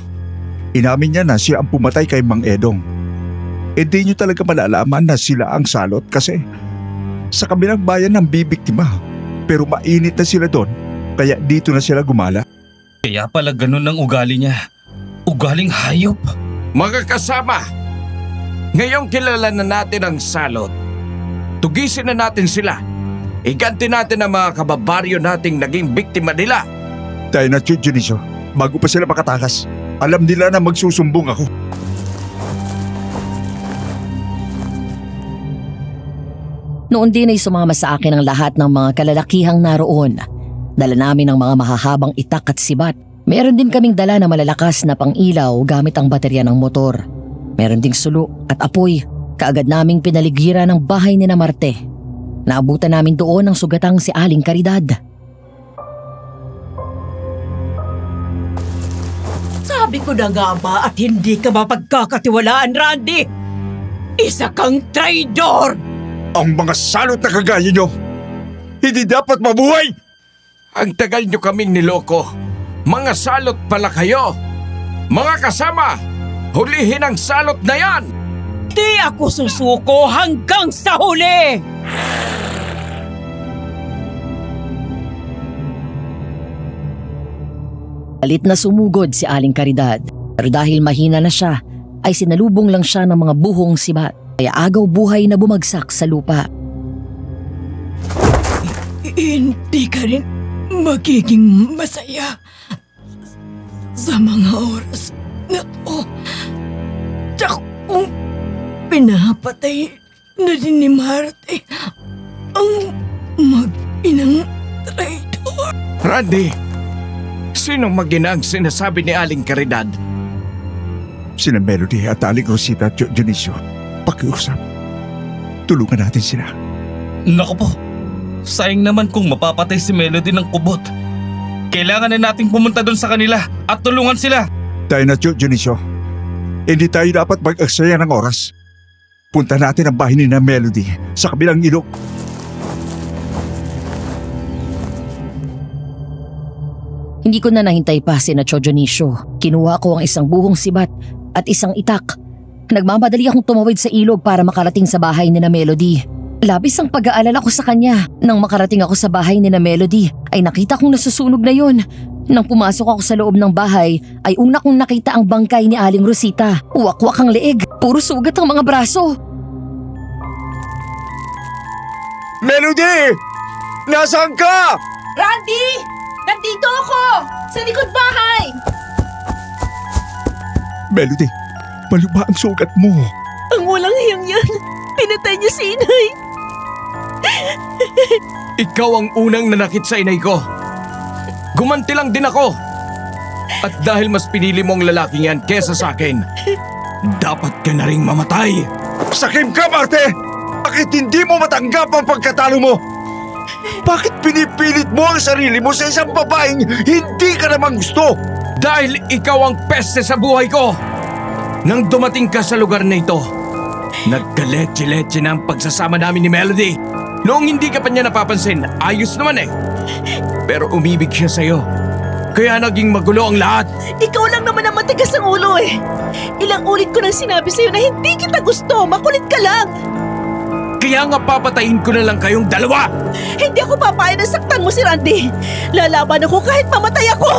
Inamin niya na siya ang pumatay kay Mang Edong. Di niyo talaga malalaman na sila ang salot kasi sa kabilang bayan ng bibiktima. Pero mainit na sila doon, kaya dito na sila gumala. Kaya pala ganun ang ugali niya. Ugaling hayop. Mga kasama, ngayong kilala na natin ang salot, tugisin na natin sila. Iganti natin ang mga kababaryo nating naging biktima nila. Tayo na, Tio Dionisio, bago pa sila makatakas, alam nila na magsusumbong ako. Noon din ay sumama sa akin ang lahat ng mga kalalakihang naroon. Dala namin ang mga mahahabang itak at sibat. Meron din kaming dala na malalakas na pang-ilaw gamit ang baterya ng motor. Meron ding sulo at apoy. Kaagad naming pinaligiran ang bahay ni na Marte. Naabutan namin doon ang sugatang si Aling Caridad. Sabi ko na nga ba at hindi ka mapagkakatiwalaan, Randy? Isa kang traidor! Ang mga salot na kagaya nyo, hindi dapat mabuhay! Ang tagal nyo kaming niloko. Mga salot pala kayo. Mga kasama, hulihin ang salot na yan! Di ako susuko hanggang sa huli! Alit na sumugod si Aling Caridad. Pero dahil mahina na siya, ay sinalubong lang siya ng mga buhong sibat. Kaya agaw buhay na bumagsak sa lupa. Hindi ka rin magiging masaya sa mga oras na to. Tsaka kung pinapatay na din ni Marte ang mag-inang traidor. Randy, sinong mag-ina ang sinasabi ni Aling Caridad? Sina Melody at Aling Rosita at Tio Dionisio. Pakiusap. Tulungan natin sila. Naku po, sayang naman kung mapapatay si Melody ng kubot. Kailangan na nating pumunta doon sa kanila at tulungan sila. Tayo na, Tio Dionisio. Hindi tayo dapat mag-aksaya ng oras. Punta natin ang bahay ni na Melody sa kabilang ilog. Hindi ko na nahintay pa si Nacho Dionisio. Kinuha ko ang isang buhong sibat at isang itak. Nagmamadali akong tumawid sa ilog para makarating sa bahay ni na Melody. Labis ang pag-aalala ko sa kanya. Nang makarating ako sa bahay ni na Melody, ay nakita kong nasusunog na yon. Nang pumasok ako sa loob ng bahay, ay una kong nakita ang bangkay ni Aling Rosita. Uwak-wak ang leeg, puro sugat ang mga braso. Melody! Nasaan ka? Randy! Nandito ako! Sa likod bahay! Melody, maluma ang sugat mo. Ang walang hiyang yan! Pinatay niya si inay! Ikaw ang unang nanakit sa inay ko. Gumanti lang din ako. At dahil mas pinili mo ang lalaking yan kesa sa akin, dapat ka na ring mamatay. Sakim ka, Marte! Bakit hindi mo matanggap ang pagkatalo mo? Bakit pinipilit mo ang sarili mo sa isang babaeng hindi ka naman gusto? Dahil ikaw ang peste sa buhay ko. Nang dumating ka sa lugar na ito, nagkaletse-letse na ang pagsasama namin ni Melody. Noong hindi ka pa niya napapansin, ayos naman eh. Pero umibig siya sa'yo. Kaya naging magulo ang lahat. Ikaw lang naman ang matigas ang ulo eh. Ilang ulit ko nang sinabi sa'yo na hindi kita gusto. Makulit ka lang. Kaya nga papatayin ko na lang kayong dalawa. Hindi ako papayag na saktan mo si Randy. Lalaban ako kahit mamatay ako.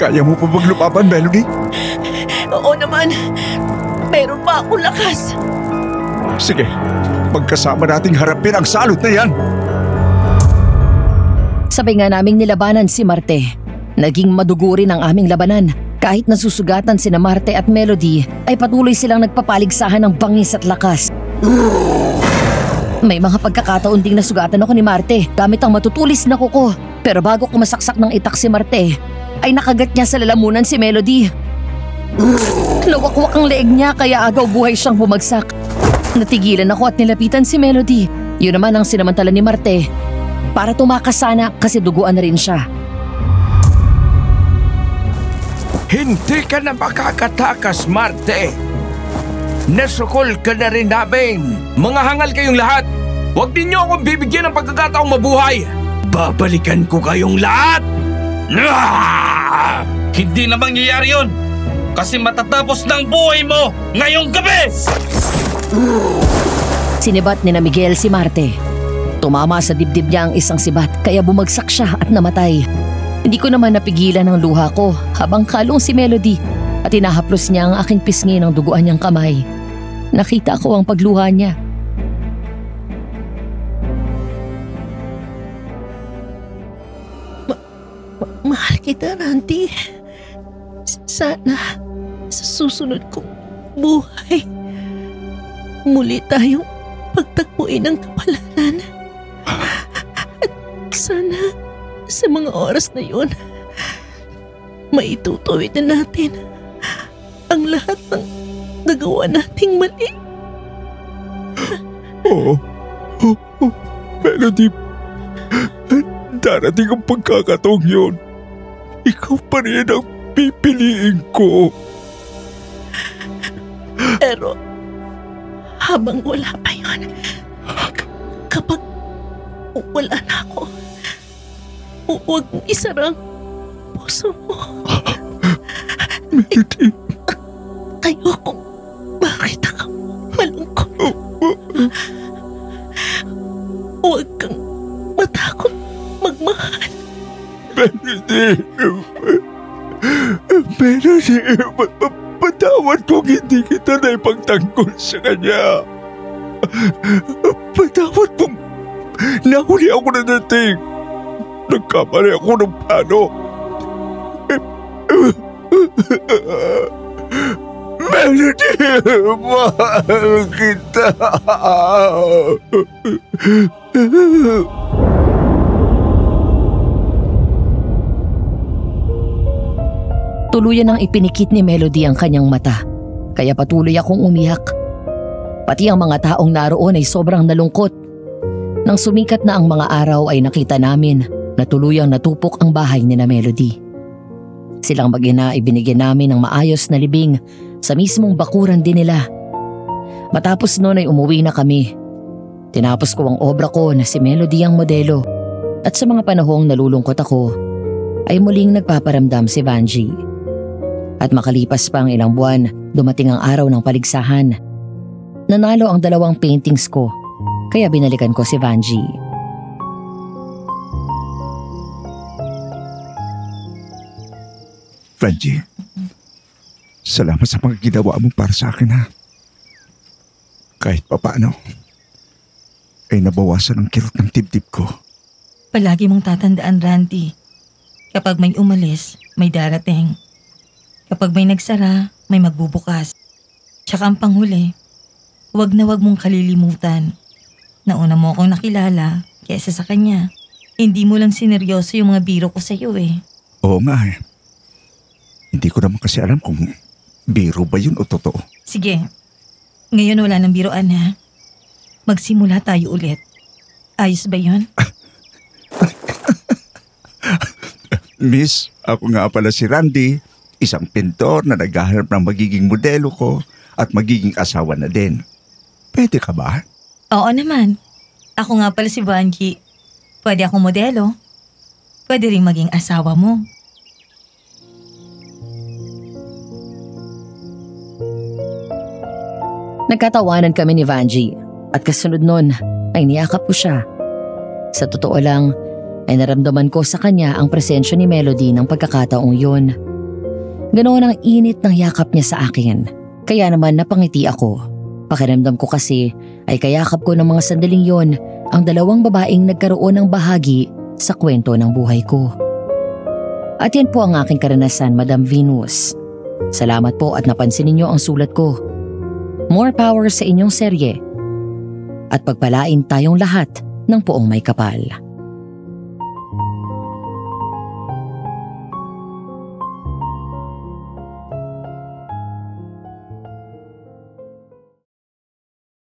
Kaya mo pa bang lumaban, Melody? Oo naman. Meron pa akong lakas. Sige, magkasama nating harapin ang salot na yan. Sabay nga naming nilabanan si Marte. Naging madugo rin ang aming labanan. Kahit nasusugatan sina Marte at Melody, ay patuloy silang nagpapaligsahan ng bangis at lakas. May mga pagkakataon ding nasugatan ako ni Marte gamit ang matutulis na kuko. Pero bago ko masaksak ng itak si Marte, ay nakagat niya sa lalamunan si Melody. Nawakwak ang leeg niya kaya agaw buhay siyang bumagsak. Natigilan ako at nilapitan si Melody. Yun naman ang sinamantala ni Marte para tumakas sana kasi duguan na rin siya. Hindi ka na makakatakas, Marte. Nasukol ka na rin namin. Mga hangal kayong lahat. Huwag din niyo akong bibigyan ng pagkakataong mabuhay. Babalikan ko kayong lahat. Hindi na mangyayari yun! Kasi matatapos ng buhay mo ngayong gabi! Sinibat ni na Miguel si Marte. Tumama sa dibdib niya ang isang sibat kaya bumagsak siya at namatay. Hindi ko naman napigilan ang luha ko habang kalong si Melody at hinahaplos niya ang aking pisngi ng duguan niyang kamay. Nakita ko ang pagluha niya. Mahal kita, Randy. Sana sa susunod kong buhay, muli tayong pagtagpuin ng kapalaran. At sana sa mga oras na yun, maitutuwid na natin ang lahat ng nagawa nating mali. Oo. Melody, darating ang pagkakataong yun. Ikaw pa rin ang pipiliin ko. Pero habang wala pa yun, kapag wala na ako, huwag mong isarang puso mo. Melody. Ayokong makita kang malungkot. Huwag kang matakot magmahal. Melody. Melody, patawad kung hindi kita na ipagtanggol sa kanya. Patawad kung nahuli ako na dating. Nagkamali ako ng plano. Melody, mahal kita. Tuluyan ang ipinikit ni Melody ang kanyang mata, kaya patuloy akong umiyak. Pati ang mga taong naroon ay sobrang nalungkot. Nang sumikat na ang mga araw ay nakita namin na tuluyang natupok ang bahay ni na Melody. Silang mag-ina ay binigyan namin ng maayos na libing sa mismong bakuran din nila. Matapos noon ay umuwi na kami. Tinapos ko ang obra ko na si Melody ang modelo. At sa mga panahong nalulungkot ako, ay muling nagpaparamdam si Vanjie. At makalipas pa ang ilang buwan, dumating ang araw ng paligsahan. Nanalo ang 2 paintings ko, kaya binalikan ko si Vanjie. Vanjie, salamat sa mga ginawa mo para sa akin, ha. Kahit papaano, ay nabawasan ang kirot ng dibdib ko. Palagi mong tatandaan, Randy. Kapag may umalis, may darating. Kapag may nagsara, may magbubukas. Tsaka ang panghuli, huwag na huwag mong kalilimutan. Nauna mo akong nakilala kesa sa kanya. Hindi mo lang sineryoso yung mga biro ko sa'yo eh. Oo nga eh. Hindi ko naman kasi alam kung biro ba yun o totoo. Sige, ngayon wala nang biroan ha. Magsimula tayo ulit. Ayos ba yun? Miss, ako nga pala si Randy, isang pintor na naghahanap ng magiging modelo ko at magiging asawa na din. Pwede ka ba? Oo naman. Ako nga pala si Vanjie. Pwede akong modelo. Pwede rin maging asawa mo. Nagkatawanan kami ni Vanjie at kasunod nun ay niyakap ko siya. Sa totoo lang ay naramdaman ko sa kanya ang presensya ni Melody ng pagkakataong yun. Ganoon ang init ng yakap niya sa akin. Kaya naman napangiti ako. Pakiramdam ko kasi ay kayakap ko ng mga sandaling yon ang dalawang babaeng nagkaroon ng bahagi sa kwento ng buhay ko. At yan po ang aking karanasan, Madam Venus. Salamat po at napansin ninyo ang sulat ko. More power sa inyong serye. At pagpalain tayong lahat ng poong may kapal.